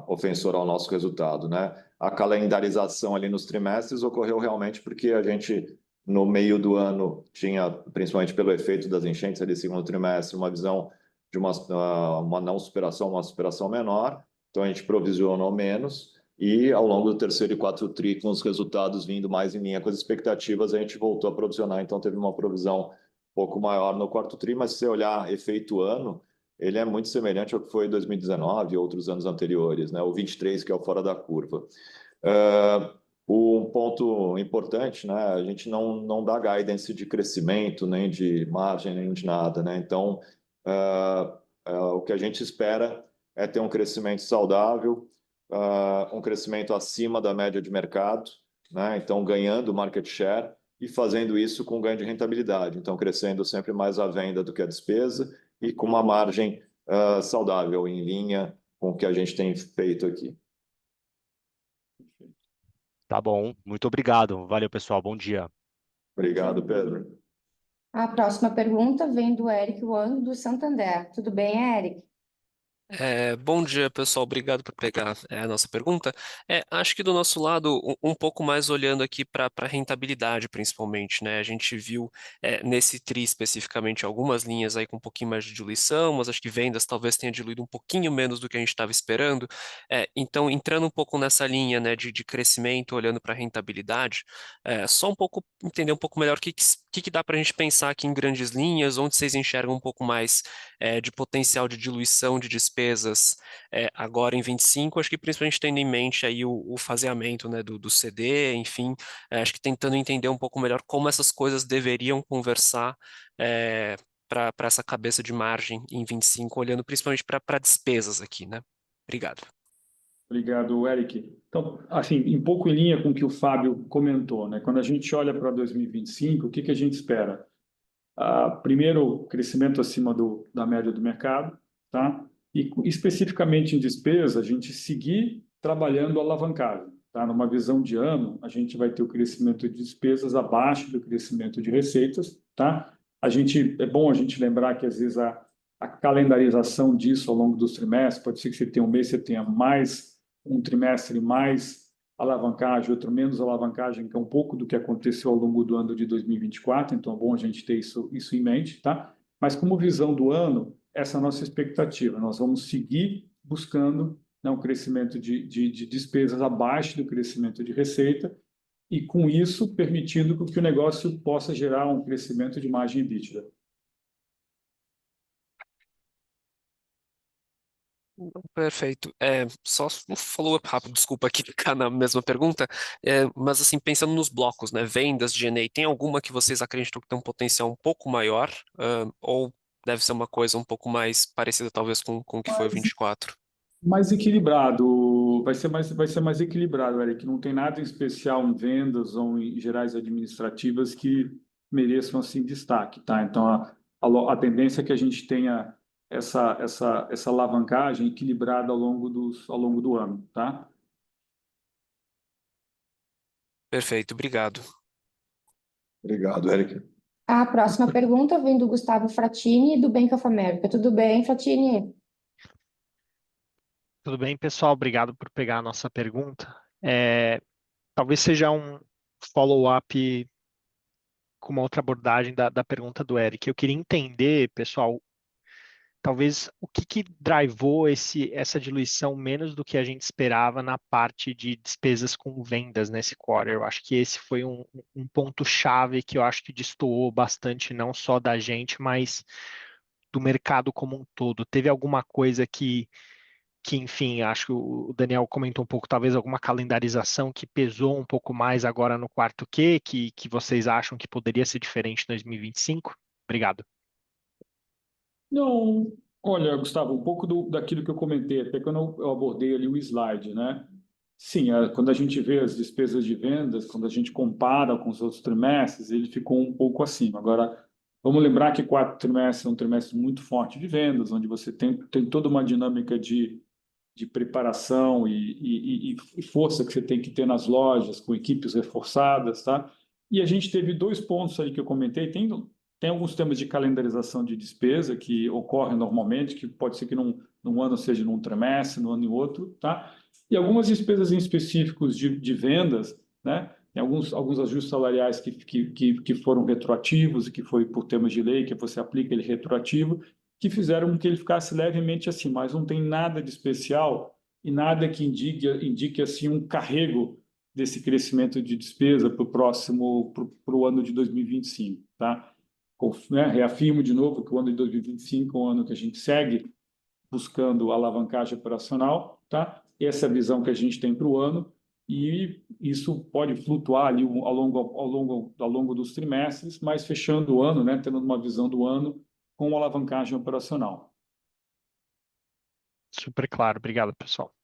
ofensor ao nosso resultado, né? A calendarização ali nos trimestres ocorreu realmente porque a gente, no meio do ano, tinha, principalmente pelo efeito das enchentes ali, segundo trimestre, uma visão de uma não superação, uma superação menor, então a gente provisionou menos, e ao longo do terceiro e quarto tri, com os resultados vindo mais em linha com as expectativas, a gente voltou a provisionar, então teve uma provisão pouco maior no quarto tri, mas se você olhar efeito ano, ele é muito semelhante ao que foi 2019 e outros anos anteriores, né? O 23, que é o fora da curva. Um ponto importante, né? A gente não dá guidance de crescimento, nem de margem, nem de nada, né? Então, o que a gente espera é ter um crescimento saudável, um crescimento acima da média de mercado, né? Então, ganhando market share, e fazendo isso com ganho de rentabilidade, então crescendo sempre mais a venda do que a despesa e com uma margem saudável, em linha com o que a gente tem feito aqui. Tá bom, muito obrigado. Valeu, pessoal. Bom dia. Obrigado, Pedro. A próxima pergunta vem do Eric Wang, do Santander. Tudo bem, Eric? Bom dia, pessoal. Obrigado por pegar a nossa pergunta. Acho que do nosso lado, um pouco mais olhando aqui para a rentabilidade, principalmente, né? A gente viu nesse TRI especificamente algumas linhas aí com um pouquinho mais de diluição, mas acho que vendas talvez tenha diluído um pouquinho menos do que a gente estava esperando. Então, entrando um pouco nessa linha, né, de crescimento, olhando para a rentabilidade, só um pouco entender um pouco melhor o que dá para a gente pensar aqui em grandes linhas, onde vocês enxergam um pouco mais de potencial de diluição de despesas agora em 25, acho que principalmente tendo em mente aí o faseamento, né, do CD, enfim, acho que tentando entender um pouco melhor como essas coisas deveriam conversar para essa cabeça de margem em 25, olhando principalmente para despesas aqui, né? Obrigado. Obrigado, Eric. Então, assim, um pouco em linha com o que o Fábio comentou, né? Quando a gente olha para 2025, o que a gente espera? Primeiro, crescimento acima da média do mercado, tá? E especificamente em despesa, a gente seguir trabalhando a alavancagem, tá? Numa visão de ano, a gente vai ter o crescimento de despesas abaixo do crescimento de receitas, tá? É bom a gente lembrar que às vezes a calendarização disso ao longo dos trimestres, pode ser que você tenha um mês, você tenha um trimestre mais alavancagem, outro menos alavancagem, que é um pouco do que aconteceu ao longo do ano de 2024, então é bom a gente ter isso em mente, tá? Mas como visão do ano, essa é a nossa expectativa. Nós vamos seguir buscando, né, um crescimento de despesas abaixo do crescimento de receita e, com isso, permitindo que o negócio possa gerar um crescimento de margem EBITDA. Perfeito. Só um follow-up rápido, desculpa aqui ficar na mesma pergunta, mas assim, pensando nos blocos, né, vendas de G&A, tem alguma que vocês acreditam que tem um potencial um pouco maior, ou deve ser uma coisa um pouco mais parecida talvez com o que foi o 24? Mais equilibrado, vai ser mais equilibrado, Eric. Não tem nada em especial em vendas ou em gerais administrativas que mereçam assim destaque, tá? Então a tendência é que a gente tenha essa alavancagem equilibrada ao longo do ano, tá? Perfeito, obrigado. Obrigado, Eric. A próxima pergunta vem do Gustavo Fratini, do Bank of America. Tudo bem, Fratini? Tudo bem, pessoal? Obrigado por pegar a nossa pergunta. Talvez seja um follow-up com uma outra abordagem da pergunta do Eric. Eu queria entender, pessoal, talvez o que drivou essa diluição menos do que a gente esperava na parte de despesas com vendas nesse quarter. Eu acho que esse foi um ponto-chave que eu acho que destoou bastante, não só da gente, mas do mercado como um todo. Teve alguma coisa que, enfim, acho que o Daniel comentou um pouco, talvez alguma calendarização que pesou um pouco mais agora no quarto Q, que vocês acham que poderia ser diferente em 2025? Obrigado. Não, olha, Gustavo, um pouco daquilo que eu comentei, até quando eu abordei ali o slide, né? Sim, quando a gente vê as despesas de vendas, quando a gente compara com os outros trimestres, ele ficou um pouco acima. Agora, vamos lembrar que quarto trimestre é um trimestre muito forte de vendas, onde você tem toda uma dinâmica de preparação e força que você tem que ter nas lojas, com equipes reforçadas, tá? E a gente teve dois pontos aí que eu comentei. Tem alguns temas de calendarização de despesa que ocorrem normalmente, que pode ser que num ano seja num trimestre, no ano em outro, tá? E algumas despesas em específicos de vendas, né? Tem alguns ajustes salariais que foram retroativos e que foi por temas de lei, que você aplica ele retroativo, que fizeram com que ele ficasse levemente assim, mas não tem nada de especial e nada que indique assim um carrego desse crescimento de despesa para o ano de 2025, tá? Né? Reafirmo de novo que o ano de 2025 é um ano que a gente segue buscando alavancagem operacional, tá? Essa é a visão que a gente tem para o ano e isso pode flutuar ali ao longo dos trimestres, mas fechando o ano, né, tendo uma visão do ano com alavancagem operacional. Super claro. Obrigado, pessoal.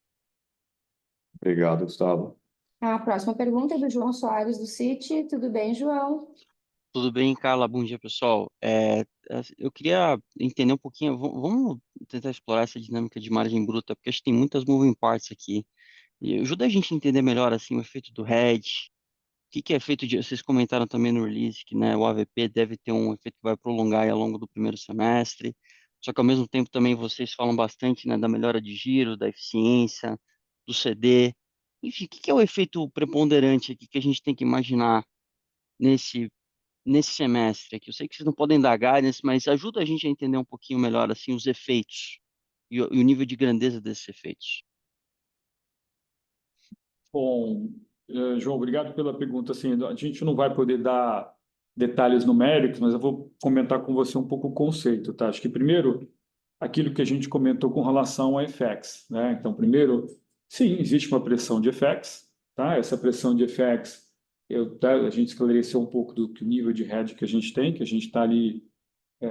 Obrigado, Gustavo. A próxima pergunta é do João Soares, do Citi. Tudo bem, João? Tudo bem, Carla? Bom dia, pessoal. Eu queria entender um pouquinho, vamos tentar explorar essa dinâmica de margem bruta, porque acho que tem muitas moving parts aqui. E ajuda a gente a entender melhor assim, o efeito do hedge, o que é efeito de. Vocês comentaram também no release que, né, o AVP deve ter um efeito que vai prolongar aí ao longo do primeiro semestre, só que ao mesmo tempo também vocês falam bastante, né, da melhora de giro, da eficiência, do CD. Enfim, o que é o efeito preponderante aqui que a gente tem que imaginar nesse semestre aqui? Eu sei que vocês não podem dar guidance, mas ajuda a gente a entender um pouquinho melhor assim os efeitos e o nível de grandeza desses efeitos. Bom, João, obrigado pela pergunta. Assim, a gente não vai poder dar detalhes numéricos, mas eu vou comentar com você um pouco o conceito, tá? Acho que primeiro, aquilo que a gente comentou com relação a FX, né? Então, primeiro, sim, existe uma pressão de FX, tá? Essa pressão de FX, a gente esclareceu um pouco do nível de hedge que a gente tem, que a gente está ali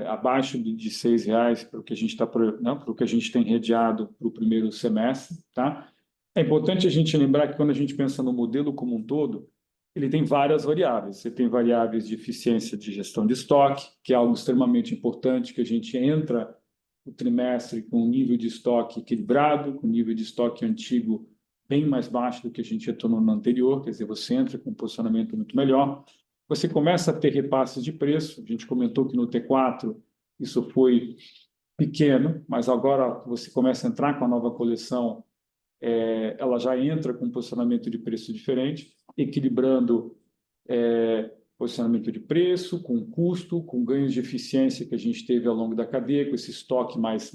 abaixo de R$ 6 para o que a gente está, né, para o que a gente tem redeado para o primeiro semestre, tá? É importante a gente lembrar que quando a gente pensa no modelo como um todo, ele tem várias variáveis. Você tem variáveis de eficiência de gestão de estoque, que é algo extremamente importante, que a gente entra o trimestre com um nível de estoque equilibrado, com um nível de estoque antigo bem mais baixo do que a gente retornou no anterior, quer dizer, você entra com um posicionamento muito melhor. Você começa a ter repasses de preço, a gente comentou que no T4 isso foi pequeno, mas agora você começa a entrar com a nova coleção, ela já entra com um posicionamento de preço diferente, equilibrando posicionamento de preço, com custo, com ganhos de eficiência que a gente teve ao longo da cadeia, com esse estoque mais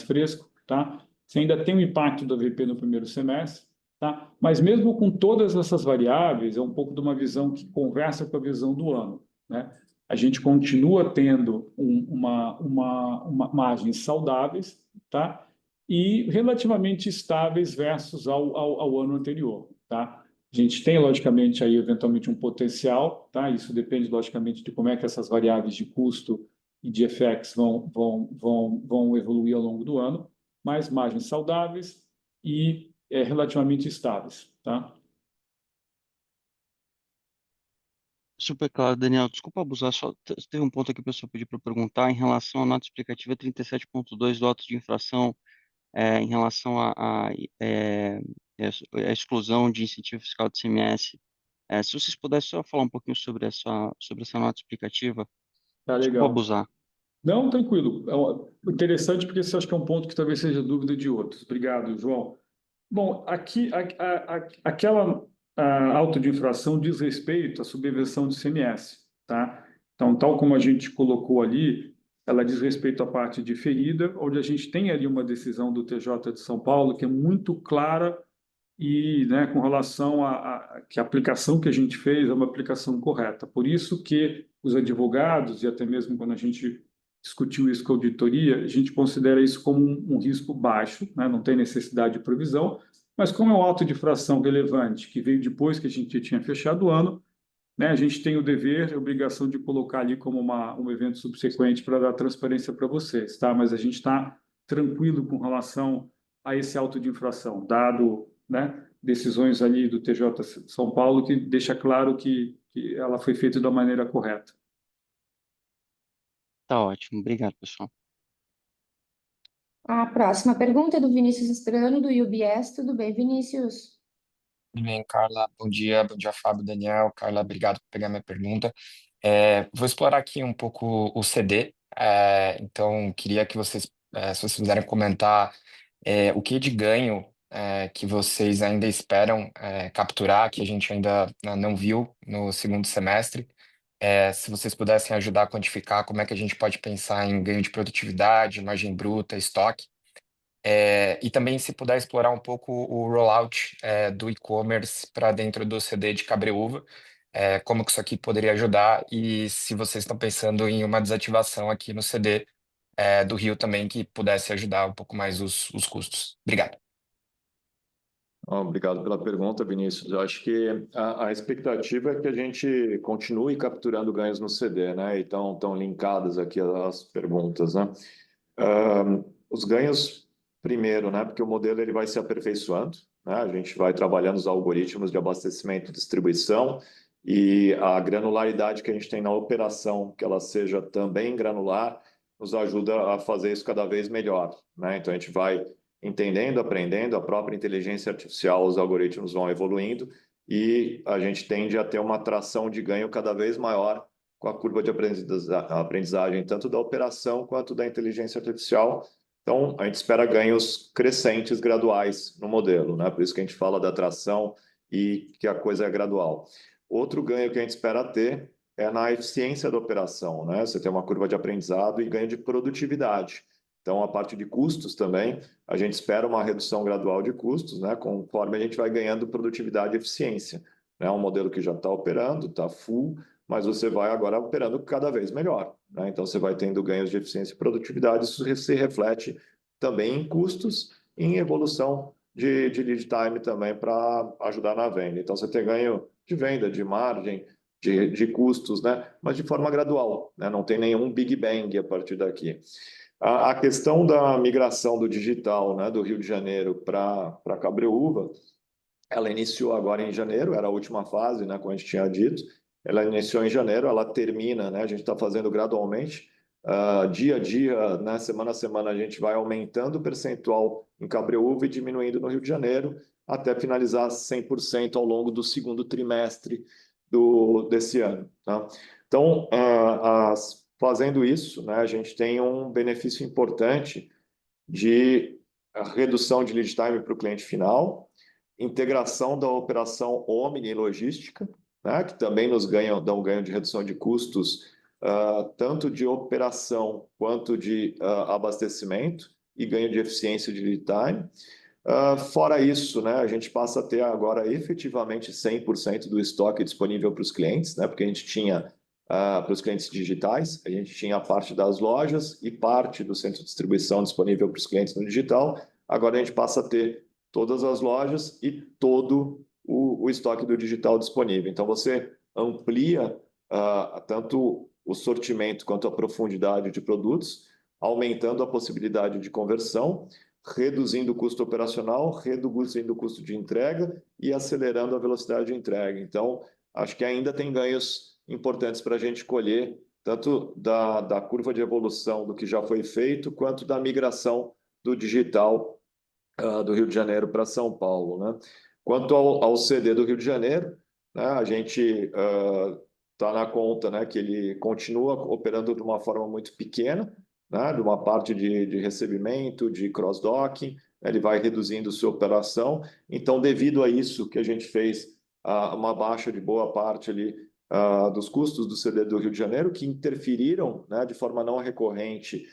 fresco, tá? Você ainda tem um impacto do AVP no primeiro semestre, tá? Mas mesmo com todas essas variáveis, é um pouco de uma visão que conversa com a visão do ano, né? A gente continua tendo uma margens saudáveis, tá? e relativamente estáveis versus ao ano anterior, tá? A gente tem, logicamente, aí eventualmente um potencial, tá? Isso depende, logicamente, de como é que essas variáveis de custo e de FX vão evoluir ao longo do ano, mas margens saudáveis e relativamente estáveis, tá? Super claro, Daniel. Desculpa abusar, só teve um ponto aqui que o pessoal pediu para perguntar em relação à nota explicativa 37.2 do auto de infração, em relação à exclusão de incentivo fiscal de ICMS. Se vocês pudessem só falar um pouquinho sobre essa nota explicativa. Tá Desculpa legal. abusar. Não, tranquilo. Interessante porque você acha que é um ponto que talvez seja dúvida de outros. Obrigado, João. Bom, aqui aquela auto de infração diz respeito à subversão de ICMS, tá? Então, tal como a gente colocou ali, ela diz respeito à parte de ferida, onde a gente tem ali uma decisão do TJ de São Paulo que é muito clara e, né, com relação que a aplicação que a gente fez é uma aplicação correta. Por isso que os advogados, e até mesmo quando a gente discutiu isso com a auditoria, a gente considera isso como um risco baixo, né, não tem necessidade de provisão, mas como é um auto de infração relevante, que veio depois que a gente tinha fechado o ano, né, a gente tem o dever e a obrigação de colocar ali como um evento subsequente para dar transparência para vocês, tá? Mas a gente está tranquilo com relação a esse auto de infração, dado, né, decisões ali do TJ São Paulo que deixa claro que ela foi feita da maneira correta. Tá ótimo. Obrigado, pessoal. A próxima pergunta é do Vinícius Strano, do UBS. Tudo bem, Vinícius? Tudo bem, Carla? Bom dia, Fábio, Daniel. Carla, obrigado por pegar minha pergunta. Vou explorar aqui um pouco o CD. Então, queria que vocês, se vocês puderem comentar, o que de ganho que vocês ainda esperam capturar, que a gente ainda não viu no segundo semestre. Se vocês pudessem ajudar a quantificar como é que a gente pode pensar em ganho de produtividade, margem bruta, estoque. E também se puder explorar um pouco o rollout do e-commerce para dentro do CD de Cabreúva, como que isso aqui poderia ajudar e se vocês estão pensando em uma desativação aqui no CD do Rio também que pudesse ajudar um pouco mais os custos. Obrigado. Obrigado pela pergunta, Vinícius. Eu acho que a expectativa é que a gente continue capturando ganhos no CD, né? Então, estão linkadas aqui as perguntas, né? Os ganhos, primeiro, né? Porque o modelo ele vai se aperfeiçoando, né? A gente vai trabalhando os algoritmos de abastecimento e distribuição e a granularidade que a gente tem na operação, que ela seja também granular, nos ajuda a fazer isso cada vez melhor, né? Então, a gente vai entendendo, aprendendo, a própria inteligência artificial, os algoritmos vão evoluindo e a gente tende a ter uma atração de ganho cada vez maior com a curva de aprendizagem, tanto da operação quanto da inteligência artificial. Então, a gente espera ganhos crescentes, graduais no modelo, né? Por isso que a gente fala da atração e que a coisa é gradual. Outro ganho que a gente espera ter é na eficiência da operação, né? Você tem uma curva de aprendizado e ganho de produtividade. Então, a parte de custos também, a gente espera uma redução gradual de custos, né, conforme a gente vai ganhando produtividade e eficiência. É um modelo que já está operando, está full, mas você vai agora operando cada vez melhor, né? Então, você vai tendo ganhos de eficiência e produtividade, isso se reflete também em custos e em evolução de lead time também para ajudar na venda. Então, você tem ganho de venda, de margem, de custos, né? Mas de forma gradual, né? Não tem nenhum big bang a partir daqui. A questão da migração do digital, né, do Rio de Janeiro para Cabreúva, ela iniciou agora em janeiro, era a última fase, né, como a gente tinha dito. Ela iniciou em janeiro, ela termina, né, a gente está fazendo gradualmente, dia a dia, né, semana a semana, a gente vai aumentando o percentual em Cabreúva e diminuindo no Rio de Janeiro, até finalizar 100% ao longo do segundo trimestre desse ano. Tá? Então, fazendo isso, né, a gente tem um benefício importante de redução de lead time para o cliente final, integração da operação Omni e logística, né, que também nos dão ganho de redução de custos, tanto de operação quanto de abastecimento e ganho de eficiência de lead time. Fora isso, né, a gente passa a ter agora efetivamente 100% do estoque disponível para os clientes, né, porque a gente tinha para os clientes digitais, a gente tinha a parte das lojas e parte do centro de distribuição disponível para os clientes no digital. agora a gente passa a ter todas as lojas e todo o estoque do digital disponível. Então, você amplia tanto o sortimento quanto a profundidade de produtos, aumentando a possibilidade de conversão, reduzindo o custo operacional, reduzindo o custo de entrega e acelerando a velocidade de entrega. Então, acho que ainda tem ganhos importantes para a gente colher, tanto da curva de evolução do que já foi feito, quanto da migração do digital do Rio de Janeiro para São Paulo, né? Quanto ao CD do Rio de Janeiro, né, a gente está na conta, né, que ele continua operando de uma forma muito pequena, né, de uma parte de recebimento, de cross-docking, ele vai reduzindo sua operação. Então, devido a isso que a gente fez uma baixa de boa parte ali dos custos do CD do Rio de Janeiro, que interferiram, né, de forma não recorrente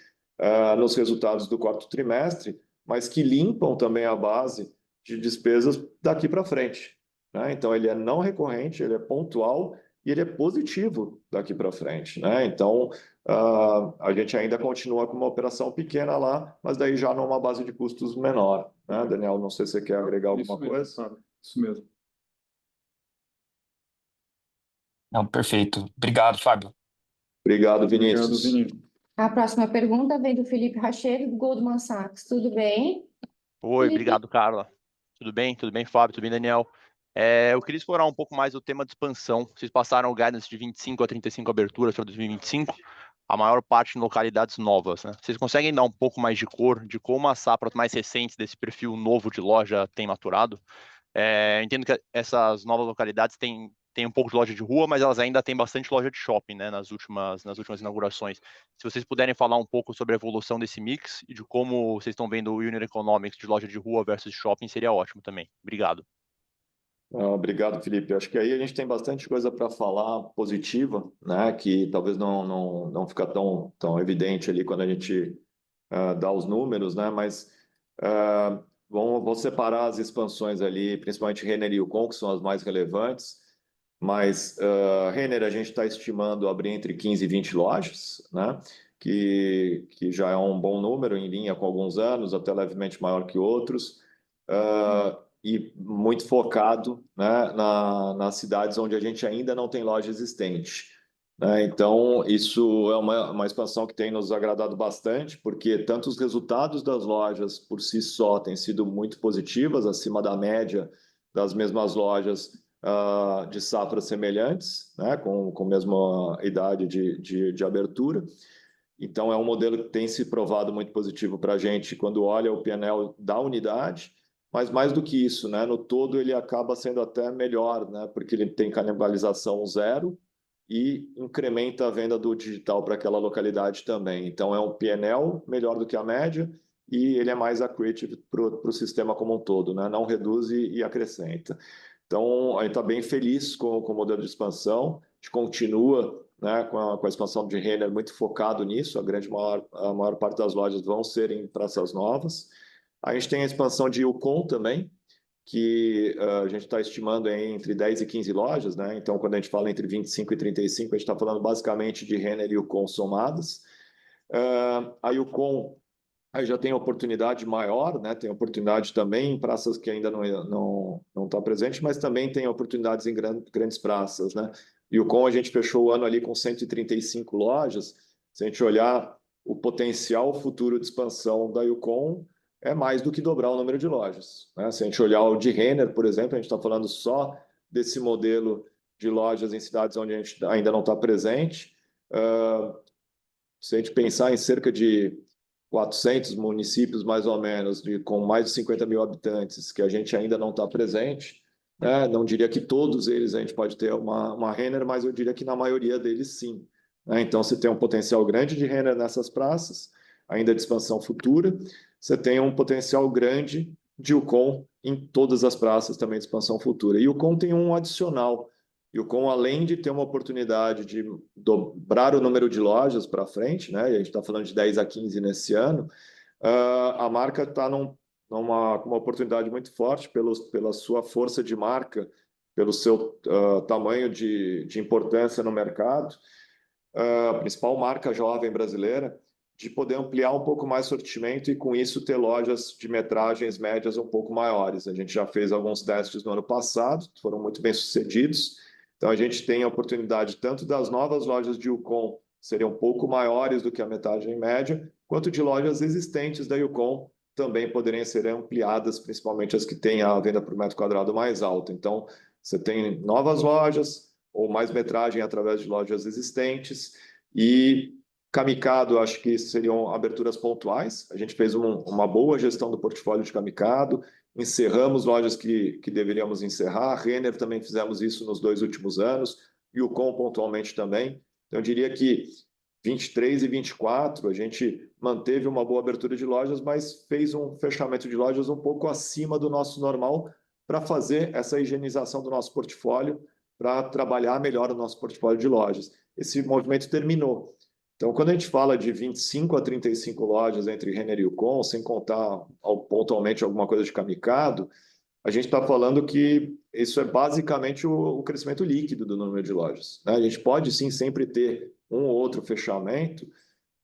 nos resultados do quarto trimestre, mas que limpam também a base de despesas daqui para frente, né? Então, ele é não recorrente, ele é pontual e ele é positivo daqui para frente, né? Então, a gente ainda continua com uma operação pequena lá, mas daí já numa base de custos menor, né? Daniel, não sei se você quer agregar alguma coisa. Fábio. Isso mesmo. Não, perfeito. Obrigado, Fábio. Obrigado, Obrigado, Vinícius. Vinícius. A próxima pergunta vem do Felipe Rached, do Goldman Sachs. Tudo bem? Oi, Felipe? obrigado, Carla. Tudo bem, Fábio? Tudo bem, Daniel? Eu queria explorar um pouco mais o tema de expansão. Vocês passaram o guidance de 25 a 35 aberturas para 2025, a maior parte em localidades novas, né? Vocês conseguem dar um pouco mais de cor de como as safras mais recentes desse perfil novo de loja têm maturado? Entendo que essas novas localidades têm um pouco de loja de rua, mas elas ainda têm bastante loja de shopping, né, nas últimas inaugurações. Se vocês puderem falar um pouco sobre a evolução desse mix e de como vocês estão vendo o unit economics de loja de rua versus shopping, seria ótimo também. Obrigado. Obrigado, Felipe. Acho que aí a gente tem bastante coisa para falar positiva, né? Que talvez não fica tão evidente ali quando a gente dá os números, né? Mas vou separar as expansões ali, principalmente Renner e Yukon, que são as mais relevantes. Mas Renner a gente está estimando abrir entre 15 e 20 lojas, né? Que já é um bom número, em linha com alguns anos, até levemente maior que outros. E muito focado, né, nas cidades onde a gente ainda não tem loja existente, né? Então, isso é uma expansão que tem nos agradado bastante, porque tanto os resultados das lojas por si só têm sido muito positivas, acima da média das mesmas lojas de safras semelhantes, né, com a mesma idade de abertura. Então, é um modelo que tem se provado muito positivo para a gente quando olha o P&L da unidade. Mas mais do que isso, né, no todo ele acaba sendo até melhor, né, porque ele tem canibalização zero e incrementa a venda do digital para aquela localidade também. Então é um P&L melhor do que a média e ele é mais accretive para o sistema como um todo, né, não reduz e acrescenta. Então a gente está bem feliz com o modelo de expansão, a gente continua, né, com a expansão de Renner muito focado nisso, a maior parte das lojas vão ser em praças novas. A gente tem a expansão de Yukon também, que a gente está estimando entre 10 e 15 lojas, né? Então, quando a gente fala entre 25 e 35, a gente está falando basicamente de Renner e Yukon somadas. A Yukon aí já tem oportunidade maior, né? Tem oportunidade também em praças que ainda não está presente, mas também tem oportunidades em grandes praças, né? Yukon a gente fechou o ano ali com 135 lojas. Se a gente olhar o potencial futuro de expansão da Yukon, é mais do que dobrar o número de lojas, né? Se a gente olhar o de Renner, por exemplo, a gente está falando só desse modelo de lojas em cidades onde a gente ainda não está presente. Se a gente pensar em cerca de 400 municípios, mais ou menos, com mais de 50 mil habitantes, que a gente ainda não está presente, né? Não diria que todos eles a gente pode ter uma Renner, mas eu diria que na maioria deles sim, né? Então, você tem um potencial grande de Renner nessas praças, ainda de expansão futura. Você tem um potencial grande de Yukon em todas as praças também de expansão futura. E o Yukon tem um adicional. Yukon, além de ter uma oportunidade de dobrar o número de lojas para frente, né? E a gente está falando de 10 a 15 nesse ano, a marca está com uma oportunidade muito forte pela sua força de marca, pelo seu tamanho de importância no mercado. A principal marca jovem brasileira de poder ampliar um pouco mais o sortimento e, com isso, ter lojas de metragens médias um pouco maiores. A gente já fez alguns testes no ano passado, foram muito bem sucedidos. Então, a gente tem a oportunidade tanto das novas lojas de Yukon serem um pouco maiores do que a metragem média, quanto de lojas existentes da Yukon também poderem ser ampliadas, principalmente as que têm a venda por metro quadrado mais alta. Então, você tem novas lojas ou mais metragem através de lojas existentes e Camicado, acho que seriam aberturas pontuais. A gente fez uma boa gestão do portfólio de Camicado, encerramos lojas que deveríamos encerrar. Renner também fizemos isso nos 2 últimos anos, Yukon pontualmente também. Então, eu diria que 23 e 24 a gente manteve uma boa abertura de lojas, mas fez um fechamento de lojas um pouco acima do nosso normal para fazer essa higienização do nosso portfólio, para trabalhar melhor o nosso portfólio de lojas. Esse movimento terminou. Então, quando a gente fala de 25 a 35 lojas entre Renner e Yukon, sem contar pontualmente alguma coisa de Camicado, a gente está falando que isso é basicamente o crescimento líquido do número de lojas, né? A gente pode sim sempre ter um ou outro fechamento,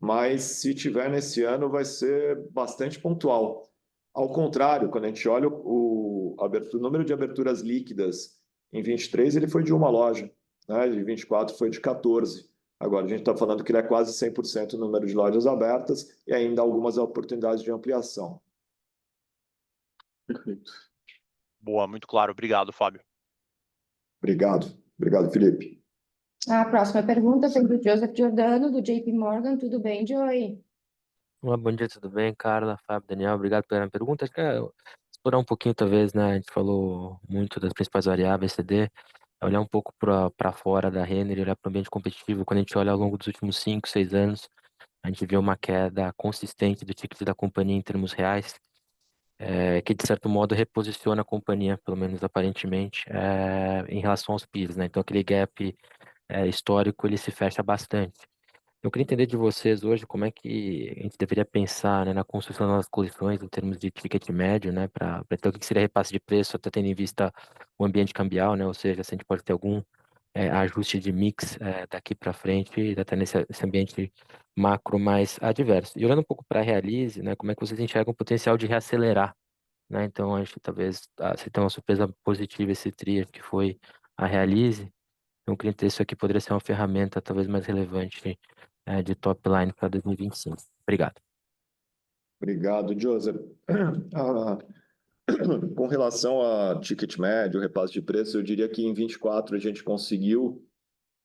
mas se tiver nesse ano vai ser bastante pontual. Ao contrário, quando a gente olha o número de aberturas líquidas em 23, ele foi de uma loja, né? Em 24 foi de 14. Agora, a gente está falando que ele é quase 100% o número de lojas abertas e ainda algumas oportunidades de ampliação. Perfeito. Boa, muito claro. Obrigado, Fábio. Obrigado. Obrigado, Felipe. A próxima pergunta vem do Joseph Giordano, do JP Morgan. Tudo bem, Joey? Olá, bom dia, tudo bem? Carla, Fábio, Daniel, obrigado pela pergunta. Acho que explorar um pouquinho, talvez, né? A gente falou muito das principais variáveis CD, olhar um pouco para fora da Renner e olhar para o ambiente competitivo. Quando a gente olha ao longo dos últimos 5, 6 anos, a gente vê uma queda consistente do ticket da companhia em termos reais, que de certo modo reposiciona a companhia, pelo menos aparentemente, em relação aos peers, né? Então, aquele gap histórico ele se fecha bastante. Eu queria entender de vocês hoje como é que a gente deveria pensar, né, na construção das coleções em termos de ticket médio, né, para ter o que seria repasse de preço, até tendo em vista o ambiente cambial, né, ou seja, se a gente pode ter algum ajuste de mix daqui para frente, até nesse ambiente macro mais adverso. E olhando um pouco para a Realize, né, como é que vocês enxergam o potencial de reacelerar, né? Então, acho que talvez se tem uma surpresa positiva esse trio que foi a Realize. Então, eu queria entender se isso aqui poderia ser uma ferramenta talvez mais relevante de top line para 2025. Obrigado. Obrigado, Joseph. Com relação a ticket médio, repasse de preço, eu diria que em 24 a gente conseguiu,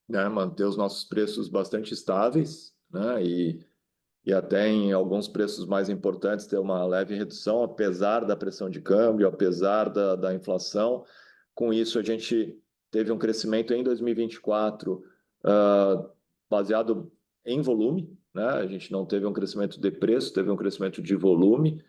né, manter os nossos preços bastante estáveis, né, e até em alguns preços mais importantes ter uma leve redução, apesar da pressão de câmbio, apesar da inflação. Com isso, a gente teve um crescimento em 2024 baseado em volume, né? A gente não teve um crescimento de preço, teve um crescimento de volume.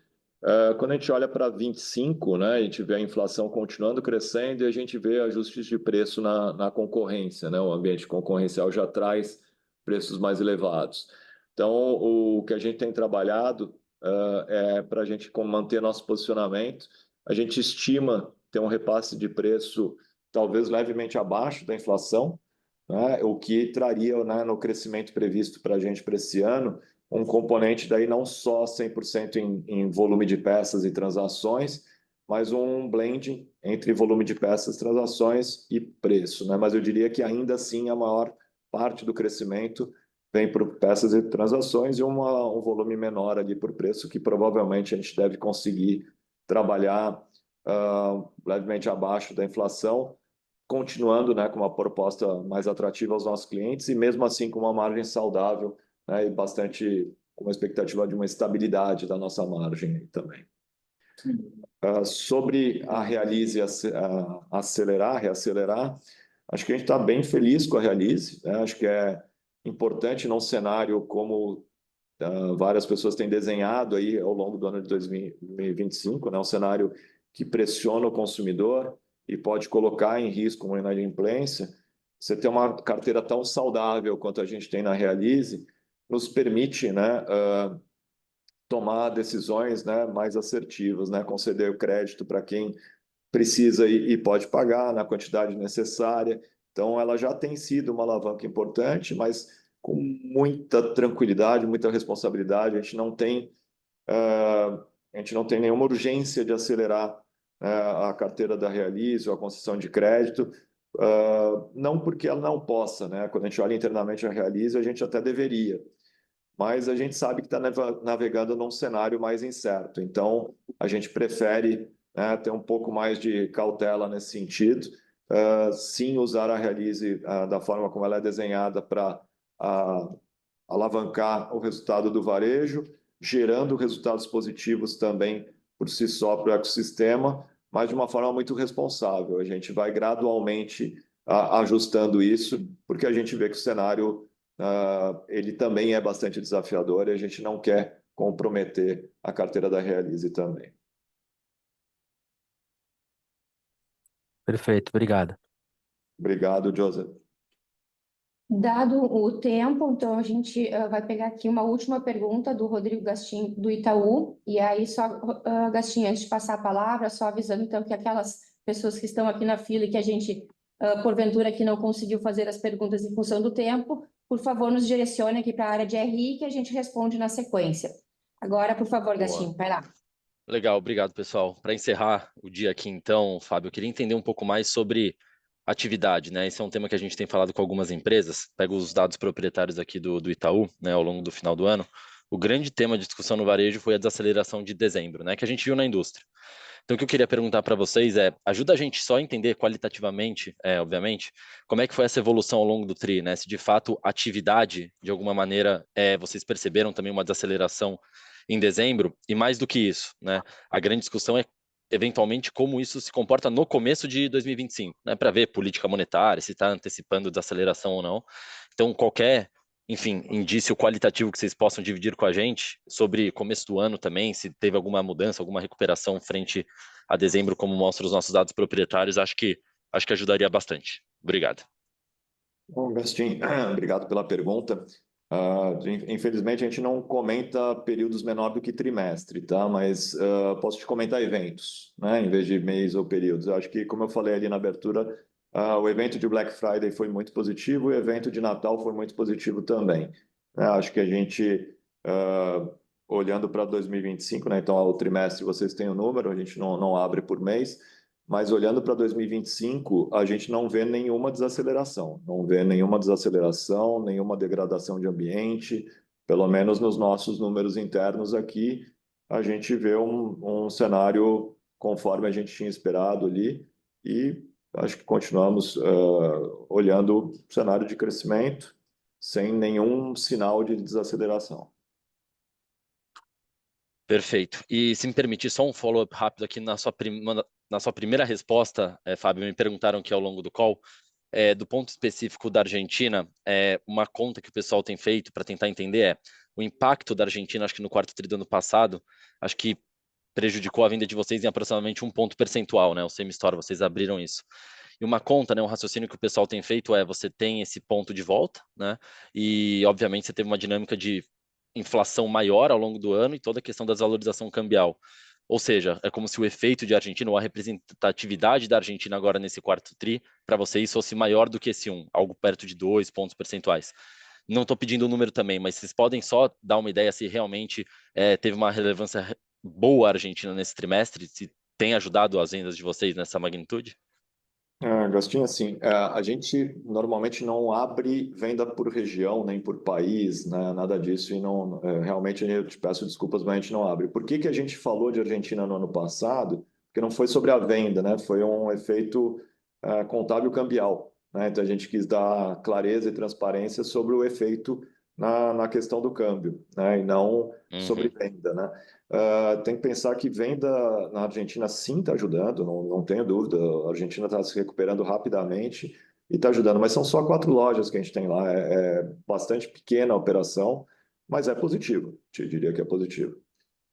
Quando a gente olha para 25, né, a gente vê a inflação continuando crescendo e a gente vê ajustes de preço na concorrência, né? O ambiente concorrencial já traz preços mais elevados. Então, o que a gente tem trabalhado é para a gente manter nosso posicionamento. A gente estima ter um repasse de preço talvez levemente abaixo da inflação, né? O que traria, né, no crescimento previsto para a gente para esse ano um componente daí não só 100% em volume de peças e transações, mas um blend entre volume de peças, transações e preço, né? Mas eu diria que ainda assim a maior parte do crescimento vem por peças e transações e um volume menor ali por preço, que provavelmente a gente deve conseguir trabalhar levemente abaixo da inflação, continuando, né, com uma proposta mais atrativa aos nossos clientes e mesmo assim com uma margem saudável, né, e bastante com uma expectativa de uma estabilidade da nossa margem também. Sobre a Realize reacelerar, acho que a gente está bem feliz com a Realize, né? Acho que é importante num cenário como várias pessoas têm desenhado aí ao longo do ano de 2025, né? Um cenário que pressiona o consumidor e pode colocar em risco uma inadimplência. Você ter uma carteira tão saudável quanto a gente tem na Realize nos permite, né, tomar decisões, né, mais assertivas, né, conceder o crédito para quem precisa e pode pagar na quantidade necessária. Então, ela já tem sido uma alavanca importante, mas com muita tranquilidade, muita responsabilidade. A gente não tem nenhuma urgência de acelerar a carteira da Realize ou a concessão de crédito, não porque ela não possa, né? Quando a gente olha internamente a Realize, a gente até deveria, mas a gente sabe que está navegando num cenário mais incerto. Então, a gente prefere, né, ter um pouco mais de cautela nesse sentido, sim usar a Realize da forma como ela é desenhada para alavancar o resultado do varejo, gerando resultados positivos também por si só para o ecossistema, mas de uma forma muito responsável. A gente vai gradualmente ajustando isso, porque a gente vê que o cenário ele também é bastante desafiador e a gente não quer comprometer a carteira da Realize também. Perfeito, obrigado. Obrigado, Joseph. Dado o tempo, então a gente vai pegar aqui uma última pergunta do Rodrigo Gastim, do Itaú. E aí, só, Gastim, antes de passar a palavra, só avisando então que aquelas pessoas que estão aqui na fila e que a gente, porventura, aqui não conseguiu fazer as perguntas em função do tempo, por favor, nos direcione aqui para a área de RI que a gente responde na sequência. Agora, por favor, Gastim, vai lá. Legal, obrigado, pessoal. Para encerrar o dia aqui, então, Fábio, eu queria entender um pouco mais sobre atividade, né? Esse é um tema que a gente tem falado com algumas empresas. Pego os dados proprietários aqui do Itaú, né, ao longo do final do ano. O grande tema de discussão no varejo foi a desaceleração de dezembro, né, que a gente viu na indústria. Então, o que eu queria perguntar para vocês ajuda a gente só a entender qualitativamente, obviamente, como é que foi essa evolução ao longo do TRI, né? Se de fato atividade, de alguma maneira, vocês perceberam também uma desaceleração em dezembro, e mais do que isso, né? A grande discussão é eventualmente como isso se comporta no começo de 2025, né? Para ver política monetária, se está antecipando desaceleração ou não. Então, qualquer, enfim, indício qualitativo que vocês possam dividir com a gente sobre começo do ano também, se teve alguma mudança, alguma recuperação frente a dezembro, como mostram os nossos dados proprietários, acho que ajudaria bastante. Obrigado. Bom, Gastim, obrigado pela pergunta. Infelizmente, a gente não comenta períodos menor do que trimestre, tá? Mas posso te comentar eventos, né? Em vez de mês ou períodos. Eu acho que, como eu falei ali na abertura, o evento de Black Friday foi muito positivo e o evento de Natal foi muito positivo também. Acho que a gente, olhando para 2025, né? Então, ao trimestre vocês têm o número, a gente não abre por mês, mas olhando para 2025, a gente não vê nenhuma desaceleração, nenhuma degradação de ambiente, pelo menos nos nossos números internos aqui, a gente vê um cenário conforme a gente tinha esperado ali e acho que continuamos olhando o cenário de crescimento sem nenhum sinal de desaceleração. Perfeito. E se me permitir só um follow-up rápido aqui na sua primeira resposta, Fábio, me perguntaram aqui ao longo do call, do ponto específico da Argentina, uma conta que o pessoal tem feito para tentar entender o impacto da Argentina, acho que no quarto tri do ano passado, acho que prejudicou a venda de vocês em aproximadamente 1 ponto percentual, né? O Semi-Store, vocês abriram isso. E uma conta, né, um raciocínio que o pessoal tem feito você tem esse ponto de volta, né? E, obviamente, você teve uma dinâmica de inflação maior ao longo do ano e toda a questão da desvalorização cambial. Ou seja, é como se o efeito de Argentina, ou a representatividade da Argentina agora nesse quarto tri, para vocês fosse maior do que esse algo perto de 2 pontos percentuais. Não estou pedindo o número também, mas vocês podem só dar uma ideia se realmente teve uma relevância boa a Argentina nesse trimestre, se tem ajudado as vendas de vocês nessa magnitude? Agostinho, assim, a gente normalmente não abre venda por região, nem por país, né, nada disso, e não, realmente eu te peço desculpas, mas a gente não abre. Por que a gente falou de Argentina no ano passado? Porque não foi sobre a venda, né, foi um efeito contábil cambial, né, então a gente quis dar clareza e transparência sobre o efeito na questão do câmbio, né, e não sobre venda, né. Tem que pensar que venda na Argentina sim está ajudando, não tenho dúvida. A Argentina está se recuperando rapidamente e está ajudando, mas são só 4 lojas que a gente tem lá. É bastante pequena a operação, mas é positivo. Te diria que é positivo.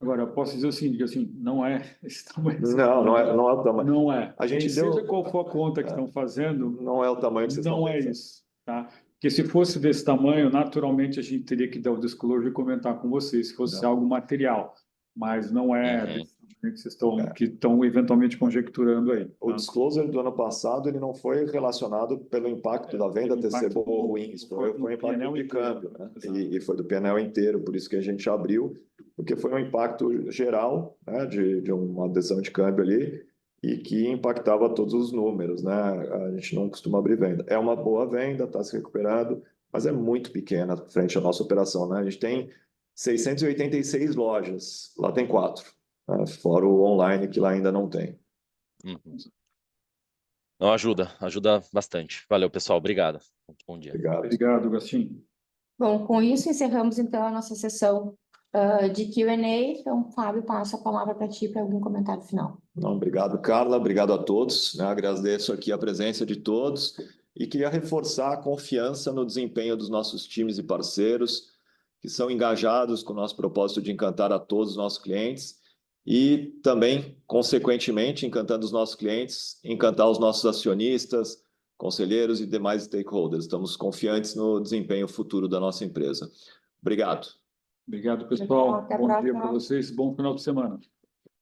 Agora, eu posso dizer o seguinte, assim, não é esse tamanho. Não é o tamanho. Não é. A gente seja qual for a conta que estão fazendo, não é o tamanho que vocês estão pensando. Não é isso, tá? Porque se fosse desse tamanho, naturalmente a gente teria que dar o disclosure e comentar com vocês, se fosse algo material. Mas não é desse que vocês estão eventualmente conjecturando aí. O Tá? disclosure do ano passado ele não foi relacionado pelo impacto da venda ter sido impacto bom ou ruim, foi no impacto PNL de inteiro. câmbio, né? Exato. E foi do PNL inteiro, por isso que a gente abriu, porque foi um impacto geral, né, de uma adesão de câmbio ali e que impactava todos os números, né? A gente não costuma abrir venda. É uma boa venda, está se recuperando, mas é muito pequena frente à nossa operação, né? A gente tem 686 lojas, lá tem 4, né? Fora o online que lá ainda não tem. Uhum. Não, ajuda bastante. Valeu, pessoal. Obrigado. Bom dia. Obrigado. Obrigado, Agostinho. Bom, com isso encerramos então a nossa sessão de Q&A. Então, Fábio, passo a palavra para ti para algum comentário final. Não, obrigado, Carla. Obrigado a todos, né? Agradeço aqui a presença de todos e queria reforçar a confiança no desempenho dos nossos times e parceiros, que são engajados com o nosso propósito de encantar a todos os nossos clientes e também, consequentemente, encantando os nossos clientes, encantar os nossos acionistas, conselheiros e demais stakeholders. Estamos confiantes no desempenho futuro da nossa empresa. Obrigado. Obrigado, pessoal. Até a Bom dia próxima. para vocês. Bom final de semana.